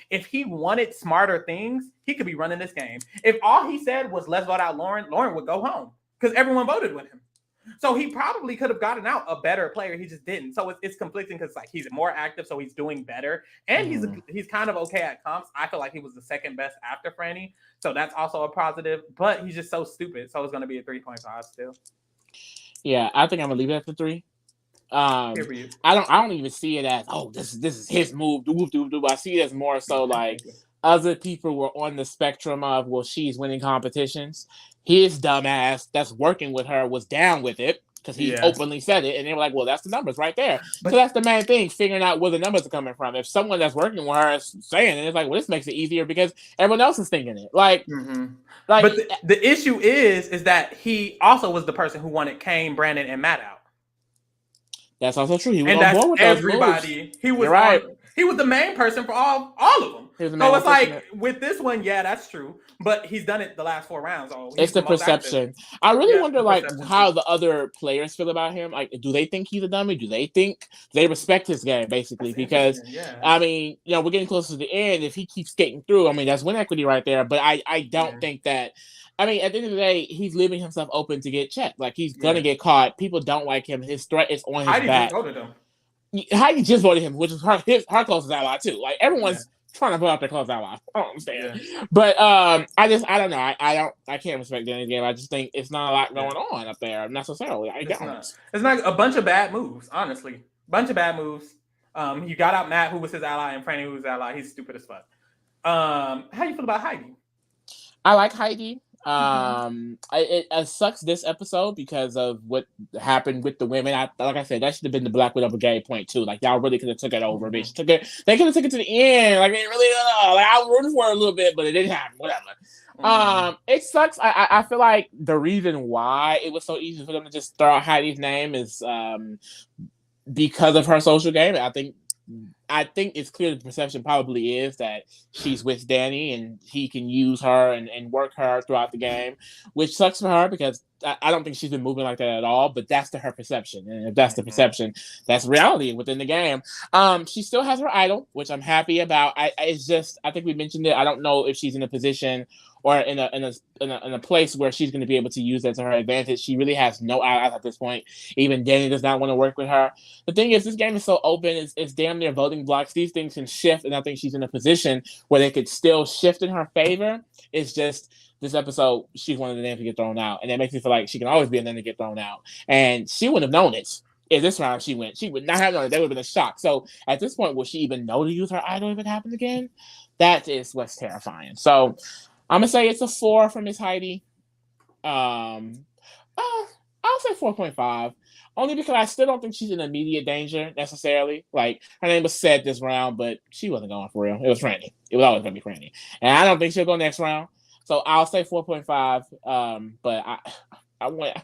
If he wanted smarter things, he could be running this game. If all he said was, let's vote out Lauren would go home because everyone voted with him. So he probably could have gotten out a better player. He just didn't. So it's conflicting because like he's more active, so he's doing better, and he's kind of okay at comps. I feel like he was the second best after Franny, so that's also a positive. But he's just so stupid, so it's going to be a 3.5 still. Yeah, I think I'm gonna leave it at the 3. I don't even see it as this is his move. I see it as more so like other people were on the spectrum of she's winning competitions. His dumbass that's working with her was down with it because he openly said it, and they were like, well, that's the numbers right there. So that's the main thing, figuring out where the numbers are coming from. If someone that's working with her is saying it, it's like, well, this makes it easier because everyone else is thinking it. But the issue is that he also was the person who wanted Kane, Brandon, and Matt out. That's also true. He was on board with everybody. Moves. He was right. He was the main person for all of them. So it's like with this one, yeah, that's true. But he's done it the last 4 rounds. It's the perception. I really wonder, how the other players feel about him. Like, do they think he's a dummy? Do they respect his game, basically? Because, I mean, we're getting close to the end. If he keeps skating through, I mean, that's win equity right there. But I don't think that. I mean, at the end of the day, he's leaving himself open to get checked. Like, he's going to get caught. People don't like him. His threat is on his back. Heidi just voted him, which is her closest ally, too. Like, everyone's trying to put out their close ally. I don't understand. But I don't know. I can't respect Danny's game. I just think it's not a lot going on up there necessarily. It's not a bunch of bad moves, honestly. Bunch of bad moves. You got out Matt, who was his ally, and Franny, who was his ally. He's stupid as fuck. How do you feel about Heidi? I like Heidi. It sucks this episode because of what happened with the women. Like I said, that should have been the Black Widow Brigade point too. Like y'all really could have took it over, bitch. They could have took it to the end. Like they really, like I was rooting for it a little bit, but it didn't happen. Whatever. It sucks. I feel like the reason why it was so easy for them to just throw out Heidi's name is because of her social game. I think it's clear the perception probably is that she's with Danny and he can use her and work her throughout the game, which sucks for her because I don't think she's been moving like that at all, but that's her perception. And if that's the perception, that's reality within the game. She still has her idol, which I'm happy about. It's just, I think we mentioned it. I don't know if she's in a position or in a place where she's going to be able to use that to her advantage. She really has no allies at this point. Even Danny does not want to work with her. The thing is, this game is so open. It's damn near voting blocks. These things can shift, and I think she's in a position where they could still shift in her favor. It's just this episode, she's one of the names to get thrown out, and that makes me feel like she can always be a name to get thrown out. And she wouldn't have known it. If this round she went, she would not have known it. That would have been a shock. So at this point, will she even know to use her idol if it happens again? That is what's terrifying. So I'm gonna say it's a 4 from Miss Heidi. I'll say 4.5, only because I still don't think she's in immediate danger necessarily. Like her name was said this round, but she wasn't going for real. It was Franny. It was always gonna be Franny, and I don't think she'll go next round. So I'll say 4.5. But I want.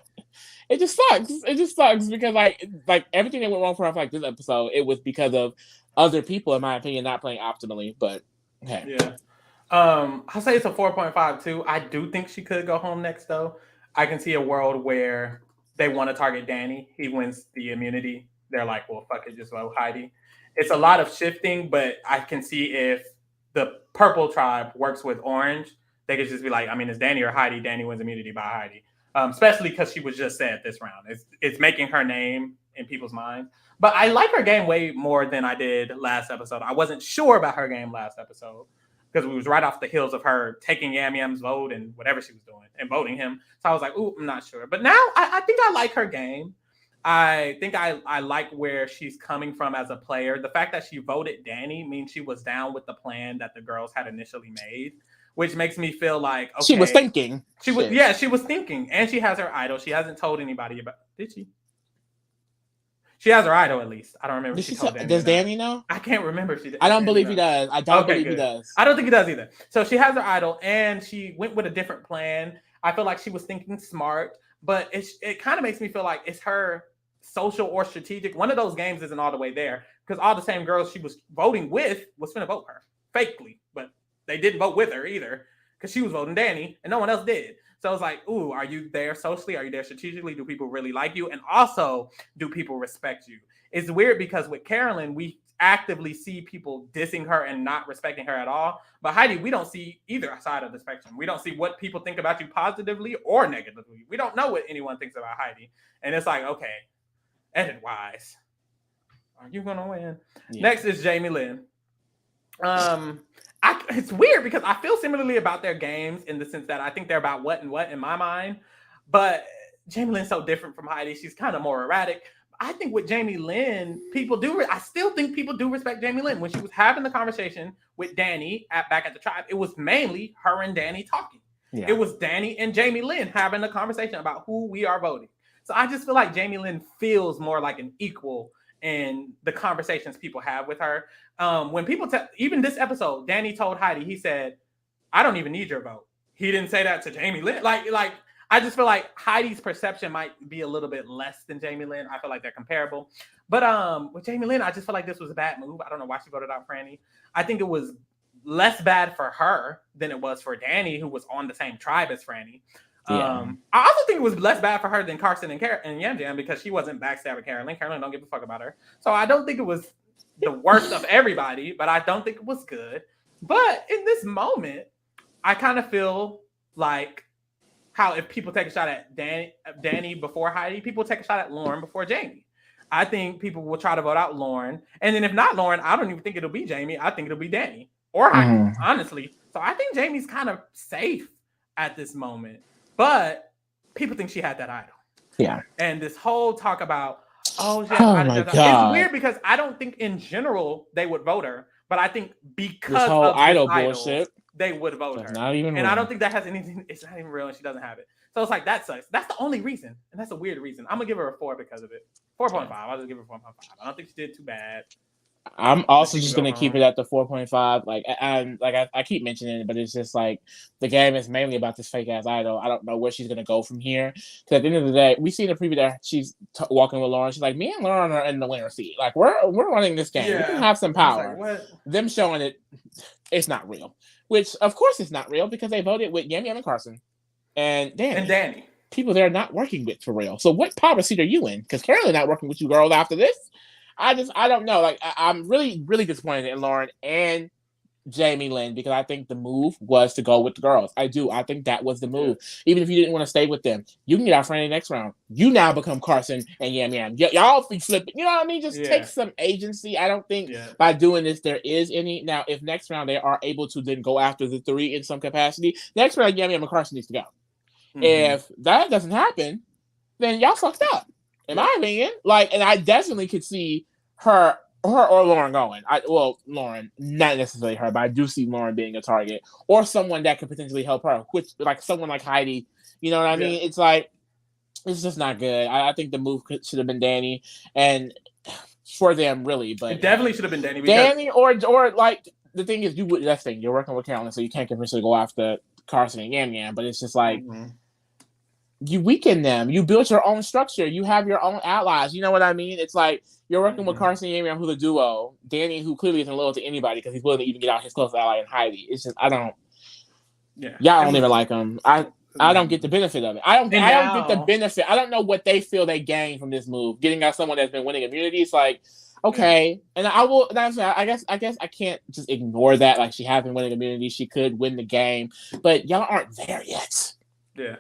It just sucks. It just sucks because like everything that went wrong for her for like this episode, it was because of other people, in my opinion, not playing optimally. But okay. Yeah. I'll say it's a 4.5 too. I do think she could go home next though. I can see a world where they want to target Danny. He wins the immunity. They're like, well, fuck it, just vote Heidi. It's a lot of shifting, but I can see if the purple tribe works with orange, they could just be like, I mean, it's Danny or Heidi. Danny wins immunity by Heidi. Especially because she was just said this round. It's making her name in people's minds. But I like her game way more than I did last episode. I wasn't sure about her game last episode because we was right off the heels of her taking Yam Yam's vote and whatever she was doing and voting him. So I was like, ooh, I'm not sure. But now I think I like her game. I think I like where she's coming from as a player. The fact that she voted Danny means she was down with the plan that the girls had initially made, which makes me feel like, okay. She was thinking. She was thinking. And she has her idol. She hasn't told anybody about, did she? She has her idol at least. I don't remember. Does Danny know? I can't remember if she did. I don't believe he does. I don't believe he does. I don't think he does either. So she has her idol and she went with a different plan. I feel like she was thinking smart, but it kind of makes me feel like it's her social or strategic. One of those games isn't all the way there because all the same girls she was voting with was finna vote her fakely, but they didn't vote with her either because she was voting Danny and no one else did. So it's like, ooh, are you there socially? Are you there strategically? Do people really like you? And also, do people respect you? It's weird because with Carolyn, we actively see people dissing her and not respecting her at all. But Heidi, we don't see either side of the spectrum. We don't see what people think about you positively or negatively. We don't know what anyone thinks about Heidi. And it's like, okay, edit-wise, are you going to win? Yeah. Next is Jamie Lynn. It's weird because I feel similarly about their games in the sense that I think they're about what and what in my mind. But Jamie Lynn's so different from Heidi. She's kind of more erratic. I think with Jamie Lynn, I still think people do respect Jamie Lynn. When she was having the conversation with Danny back at the tribe, it was mainly her and Danny talking. Yeah. It was Danny and Jamie Lynn having a conversation about who we are voting. So I just feel like Jamie Lynn feels more like an equal in the conversations people have with her. When people even this episode, Danny told Heidi, he said, I don't even need your vote. He didn't say that to Jamie Lynn. Like I just feel like Heidi's perception might be a little bit less than Jamie Lynn. I feel like they're comparable. But with Jamie Lynn, I just feel like this was a bad move. I don't know why she voted out Franny. I think it was less bad for her than it was for Danny, who was on the same tribe as Franny. Yeah. I also think it was less bad for her than Carson and Yam Jam because she wasn't backstabbing Carolyn. Carolyn don't give a fuck about her. So I don't think it was the worst of everybody, but I don't think it was good. But in this moment, I kind of feel like how if people take a shot at Danny before Heidi, people take a shot at Lauren before Jamie. I think people will try to vote out Lauren. And then if not Lauren, I don't even think it'll be Jamie. I think it'll be Danny or Heidi, honestly. So I think Jamie's kind of safe at this moment. But people think she had that idol. Yeah. And this whole talk about, my God. It's weird because I don't think in general they would vote her. But I think because this whole of idol bullshit, they would vote her. Not even and real. I don't think that has anything. It's not even real and she doesn't have it. So it's like, that sucks. That's the only reason. And that's a weird reason. I'm going to give her a 4 because of it. 4.5. I'll just give her 4.5. I don't think she did too bad. I'm also just going to keep it at the 4.5. I keep mentioning it, but it's just like the game is mainly about this fake ass idol. I don't know where she's going to go from here. Because at the end of the day, we see in the preview that she's walking with Lauren. She's like, me and Lauren are in the winner's seat. Like we're running this game. Yeah. We can have some power. Like, them showing it's not real. Which of course it's not real because they voted with Yam Yam and Carson and Danny. People they're not working with for real. So what power seat are you in? Because Carolyn not working with you girls after this. I don't know. Like I'm really, really disappointed in Lauren and Jamie Lynn because I think the move was to go with the girls. I do. I think that was the move. Yeah. Even if you didn't want to stay with them, you can get out Franny next round. You now become Carson and Yam Yam. Y'all be flipping. You know what I mean? Just take some agency. I don't think by doing this there is any. Now, if next round they are able to then go after the 3 in some capacity, next round Yam Yam and Carson needs to go. Mm-hmm. If that doesn't happen, then y'all fucked up. In my opinion, and I definitely could see her or Lauren going. Lauren, not necessarily her, but I do see Lauren being a target or someone that could potentially help her, which like someone like Heidi. You know what I mean? It's like it's just not good. I think the move should have been Danny, and for them really, but it definitely should have been Danny. Danny or like the thing is, you're working with Carolyn, so you can't conventionally go after Carson and Yam Yam. But it's just like. Mm-hmm. you weaken them. You build your own structure. You have your own allies. You know what I mean? It's like you're working with Carson and Yamiam, who's a duo. Danny, who clearly isn't loyal to anybody because he's willing to even get out his close ally in Heidi. It's just, I don't. Yeah. Y'all don't even like him. I don't get the benefit of it. I don't get the benefit. I don't know what they feel they gain from this move. Getting out someone that's been winning immunity. It's like, okay. And I will, I guess I can't just ignore that. Like, she has been winning immunity. She could win the game. But y'all aren't there yet. Yeah.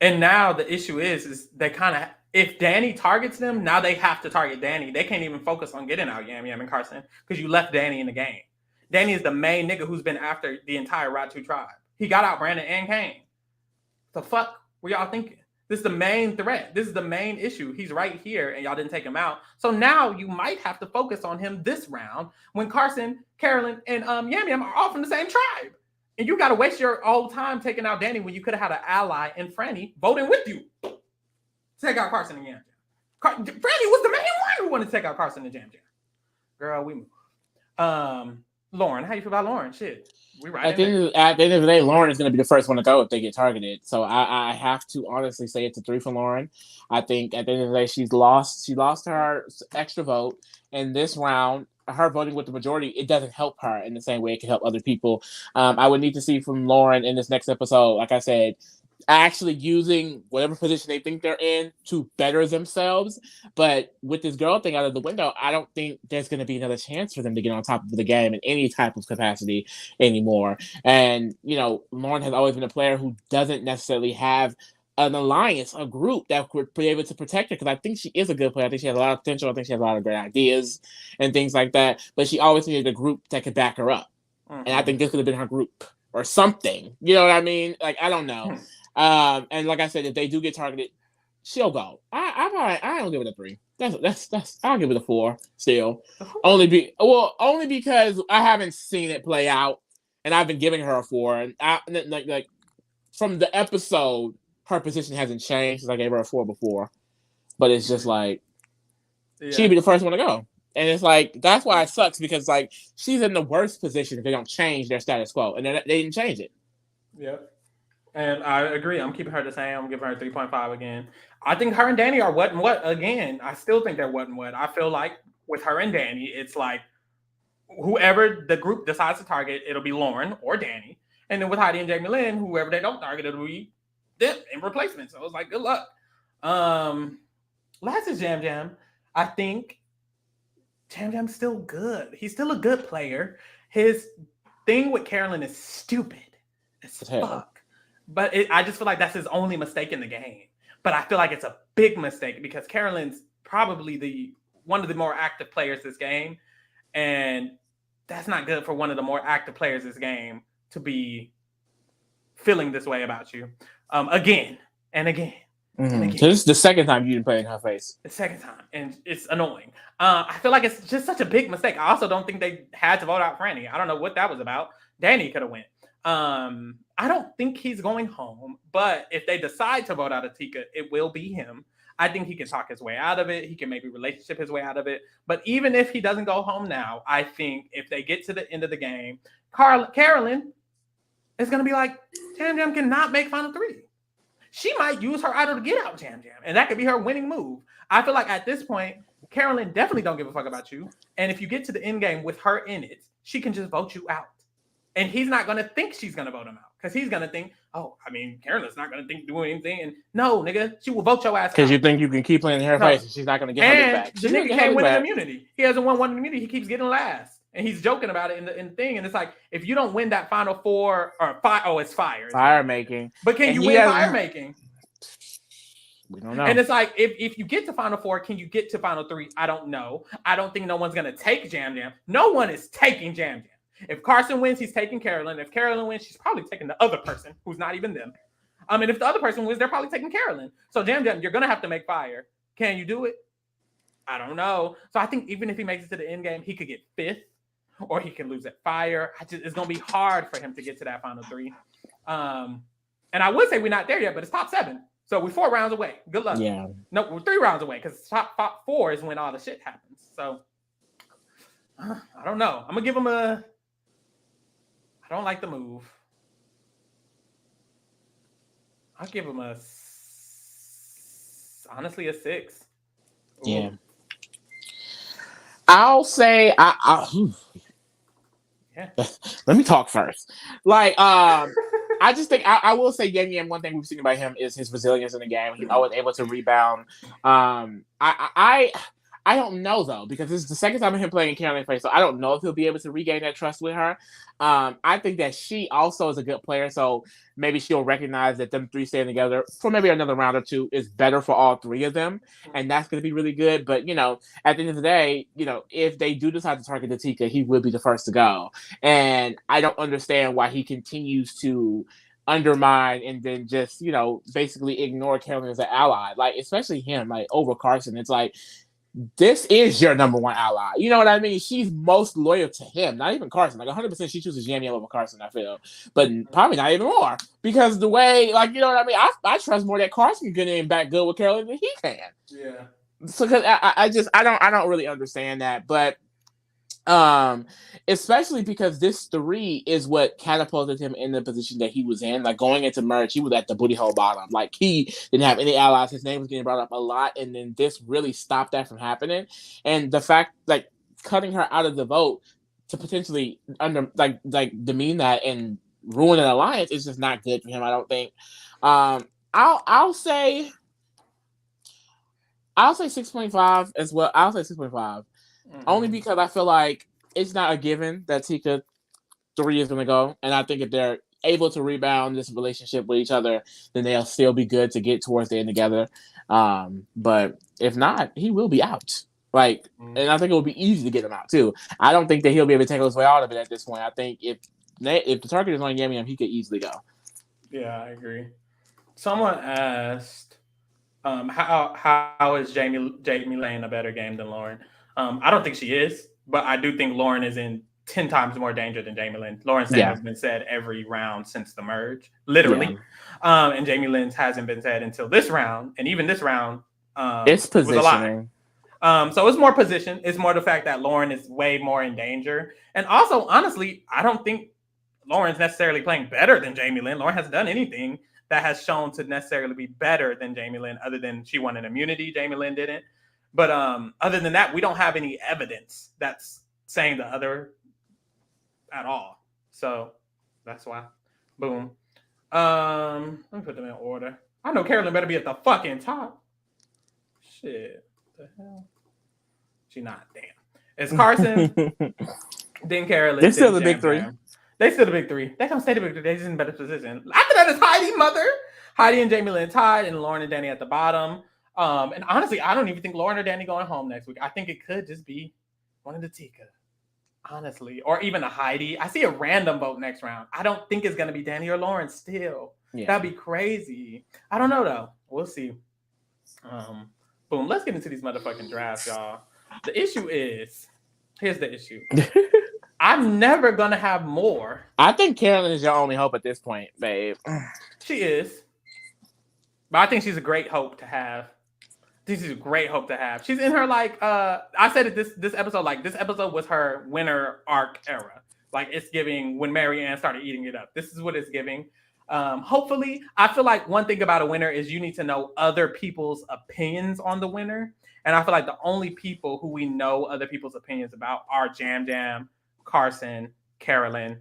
And now the issue is they kind of, if Danny targets them, now they have to target Danny. They can't even focus on getting out Yam Yam and Carson because you left Danny in the game. Danny is the main nigga who's been after the entire Ratu tribe. He got out Brandon and Kane. The fuck were y'all thinking? This is the main threat. This is the main issue. He's right here and y'all didn't take him out. So now you might have to focus on him this round when Carson, Carolyn, and Yam Yam are all from the same tribe. And you got to waste your old time taking out Danny when you could have had an ally in Franny voting with you. Take out Carson and Yam Jam. Franny was the main one who wanted to take out Carson and Yam Jam. Girl, we move. Lauren, how you feel about Lauren? Shit. We right at the end of the day, Lauren is going to be the first one to go if they get targeted. So I have to honestly say it's a 3 for Lauren. I think at the end of the day, she lost her extra vote. In this round, her voting with the majority, it doesn't help her in the same way it can help other people. I would need to see from Lauren in this next episode, like I said, actually using whatever position they think they're in to better themselves. But with this girl thing out of the window, I don't think there's going to be another chance for them to get on top of the game in any type of capacity anymore. And, Lauren has always been a player who doesn't necessarily have an alliance, a group that would be able to protect her, because I think she is a good player. I think she has a lot of potential. I think she has a lot of great ideas and things like that. But she always needed a group that could back her up. Mm-hmm. And I think this could have been her group or something. You know what I mean? Like, I don't know. And like I said, if they do get targeted, she'll go. I don't give it a 3. That's I'll give it a 4 still. Only because I haven't seen it play out, and I've been giving her a 4. And like from the episode, her position hasn't changed since I gave her a 4 before. But it's just like she'd be the first one to go. And it's like, that's why it sucks, because like she's in the worst position if they don't change their status quo. And they didn't change it. Yep. And I agree. I'm keeping her the same. I'm giving her 3.5 again. I think her and Danny are what and what again. I still think they're what and what. I feel like with her and Danny, it's like whoever the group decides to target, it'll be Lauren or Danny. And then with Heidi and Jamie Lynn, whoever they don't target, it'll be them in replacement. So it's like, good luck. Last is Jam Jam. I think Jam Jam's still good. He's still a good player. His thing with Carolyn is stupid as fuck. But I just feel like that's his only mistake in the game. But I feel like it's a big mistake because Carolyn's probably one of the more active players this game. And that's not good for one of the more active players this game to be feeling this way about you. Again and again. Mm-hmm. And again. So this is the second time you didn't play in her face. The second time. And it's annoying. I feel like it's just such a big mistake. I also don't think they had to vote out Franny. I don't know what that was about. Danny could have went. I don't think he's going home, but if they decide to vote out Atika, it will be him. I think he can talk his way out of it. He can maybe relationship his way out of it. But even if he doesn't go home now, I think if they get to the end of the game, Carolyn is going to be like, Jam Jam cannot make Final 3. She might use her idol to get out Jam Jam, and that could be her winning move. I feel like at this point, Carolyn definitely don't give a fuck about you. And if you get to the end game with her in it, she can just vote you out. And he's not going to think she's going to vote him out. Because he's going to think, Carolyn's not going to think doing anything. And no, nigga, she will vote your ass out. Because you think you can keep playing in her face and she's not going to get her back. The nigga can't win immunity. He hasn't won one immunity. He keeps getting last. And he's joking about it in the thing. And it's like, if you don't win that Final 4 or 5, it's fire. Fire making. But can you win fire making? We don't know. And it's like, if you get to Final 4, can you get to Final 3? I don't know. I don't think no one's going to take Jam Jam. No one is taking Jam Jam. If Carson wins, he's taking Carolyn. If Carolyn wins, she's probably taking the other person who's not even them. And if the other person wins, they're probably taking Carolyn. So Jam Jam, you're going to have to make fire. Can you do it? I don't know. So I think even if he makes it to the end game, he could get 5th or he can lose at fire. It's going to be hard for him to get to that Final 3. And I would say we're not there yet, but it's top 7. So we're 4 rounds away. Good luck. Yeah. No, we're 3 rounds away because top 4 is when all the shit happens. So I don't know. I'm going to give him I don't like the move. I'll give him a honestly a 6. Ooh. Yeah. I'll say yeah. Let me talk first. Like, I just think I will say Yang Yang. One thing we've seen about him is his resilience in the game. He's always able to rebound. I don't know though, because this is the second time of him playing in Carolyn face, so I don't know if he'll be able to regain that trust with her. I think that she also is a good player, so maybe she'll recognize that them three staying together for maybe another round or two is better for all three of them, and that's going to be really good. But at the end of the day, if they do decide to target the Tika, he will be the first to go, and I don't understand why he continues to undermine and then just basically ignore Carolyn as an ally, like especially him, like over Carson. It's like, this is your number one ally. You know what I mean? She's most loyal to him, not even Carson. Like 100% she chooses Yami over Carson, I feel. But probably not even more. Because the way, like, you know what I mean? I trust more that Carson can get back good with Carolyn than he can. Yeah. So because I don't really understand that. But especially because this 3 is what catapulted him in the position that he was in. Like going into merge, he was at the booty hole bottom. Like he didn't have any allies. His name was getting brought up a lot, and then this really stopped that from happening. And the fact, like, cutting her out of the vote to potentially demean that and ruin an alliance is just not good for him, I don't think. I'll say 6.5 as well. I'll say 6.5. Only because I feel like it's not a given that Tika 3 is going to go. And I think if they're able to rebound this relationship with each other, then they'll still be good to get towards the end together. But if not, he will be out. And I think it will be easy to get him out too. I don't think that he'll be able to take his way out of it at this point. I think if the target is on Yami, he could easily go. Yeah, I agree. Someone asked, how is Jamie Lane a better game than Lauren? I don't think she is, but I do think Lauren is in 10 times more danger than Jamie Lynn. Lauren's name has been said every round since the merge, literally. Yeah. And Jamie Lynn's hasn't been said until this round. And even this round, it's positioning. So it's more position. It's more the fact that Lauren is way more in danger. And also, honestly, I don't think Lauren's necessarily playing better than Jamie Lynn. Lauren hasn't done anything that has shown to necessarily be better than Jamie Lynn, other than she won an immunity. Jamie Lynn didn't. But other than that, we don't have any evidence that's saying the other at all. So that's why. Boom. Let me put them in order. I know Carolyn better be at the fucking top. Shit. What the hell? She not. Damn. It's Carson, then Carolyn. They're still the big 3. They still the big 3. They don't stay the big 3. They're just in better position. After that is Heidi, mother. Heidi and Jamie Lynn tied, and Lauren and Danny at the bottom. And honestly, I don't even think Lauren or Danny going home next week. I think it could just be one of the Tika, honestly, or even a Heidi. I see a random vote next round. I don't think it's going to be Danny or Lauren still. Yeah. That'd be crazy. I don't know, though. We'll see. Boom. Let's get into these motherfucking drafts, y'all. The issue is, here's the issue. I'm never going to have more. I think Carolyn is your only hope at this point, babe. She is. But I think she's a great hope to have. This is a great hope to have. She's in her, like, I said it this episode, like, this episode was her winter arc era. Like, it's giving when Marianne started eating it up. This is what it's giving. Hopefully, I feel like one thing about a winner is you need to know other people's opinions on the winner. And I feel like the only people who we know other people's opinions about are Jam Jam, Carson, Carolyn,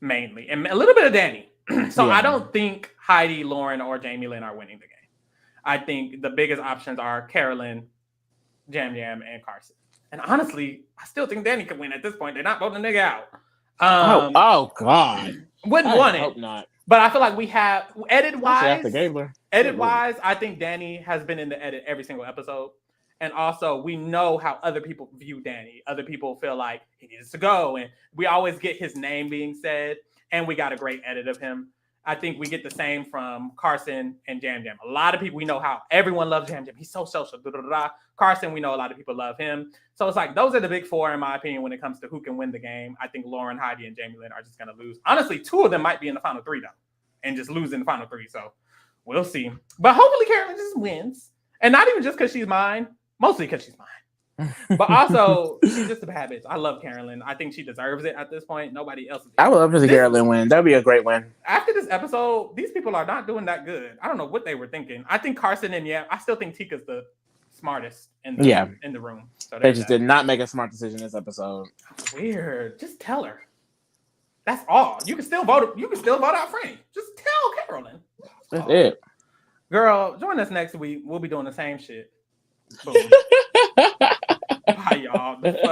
mainly. And a little bit of Danny. So I don't think Heidi, Lauren, or Jamie Lynn are winning the game. I think the biggest options are Carolyn, Jam Jam, and Carson. And honestly, I still think Danny could win at this point. They're not voting the nigga out. Oh God. Wouldn't want it. Hope not. But I feel like we have edit-wise, I think Danny has been in the edit every single episode. And also, we know how other people view Danny. Other people feel like he needs to go. And we always get his name being said. And we got a great edit of him. I think we get the same from Carson and Jam Jam. A lot of people, we know how everyone loves Jam Jam. He's so social. Carson, we know a lot of people love him. So it's like, those are the big 4, in my opinion, when it comes to who can win the game. I think Lauren, Heidi, and Jamie Lynn are just going to lose. Honestly, 2 of them might be in the final 3, though, and just lose in the final 3. So we'll see. But hopefully Carolyn just wins. And not even just because she's mine, mostly because she's mine. But also, she's just a bad bitch. I love Carolyn. I think she deserves it at this point. Nobody else. I would love to see Carolyn win. That'd be a great win. After this episode, these people are not doing that good. I don't know what they were thinking. I think Carson and I still think Tika's the smartest in the room. So they just did not make a smart decision this episode. Weird. Just tell her. That's all. You can still vote. You can still vote out Frank. Just tell Carolyn. That's it. Girl, join us next week. We'll be doing the same shit. Boom. Bye, y'all.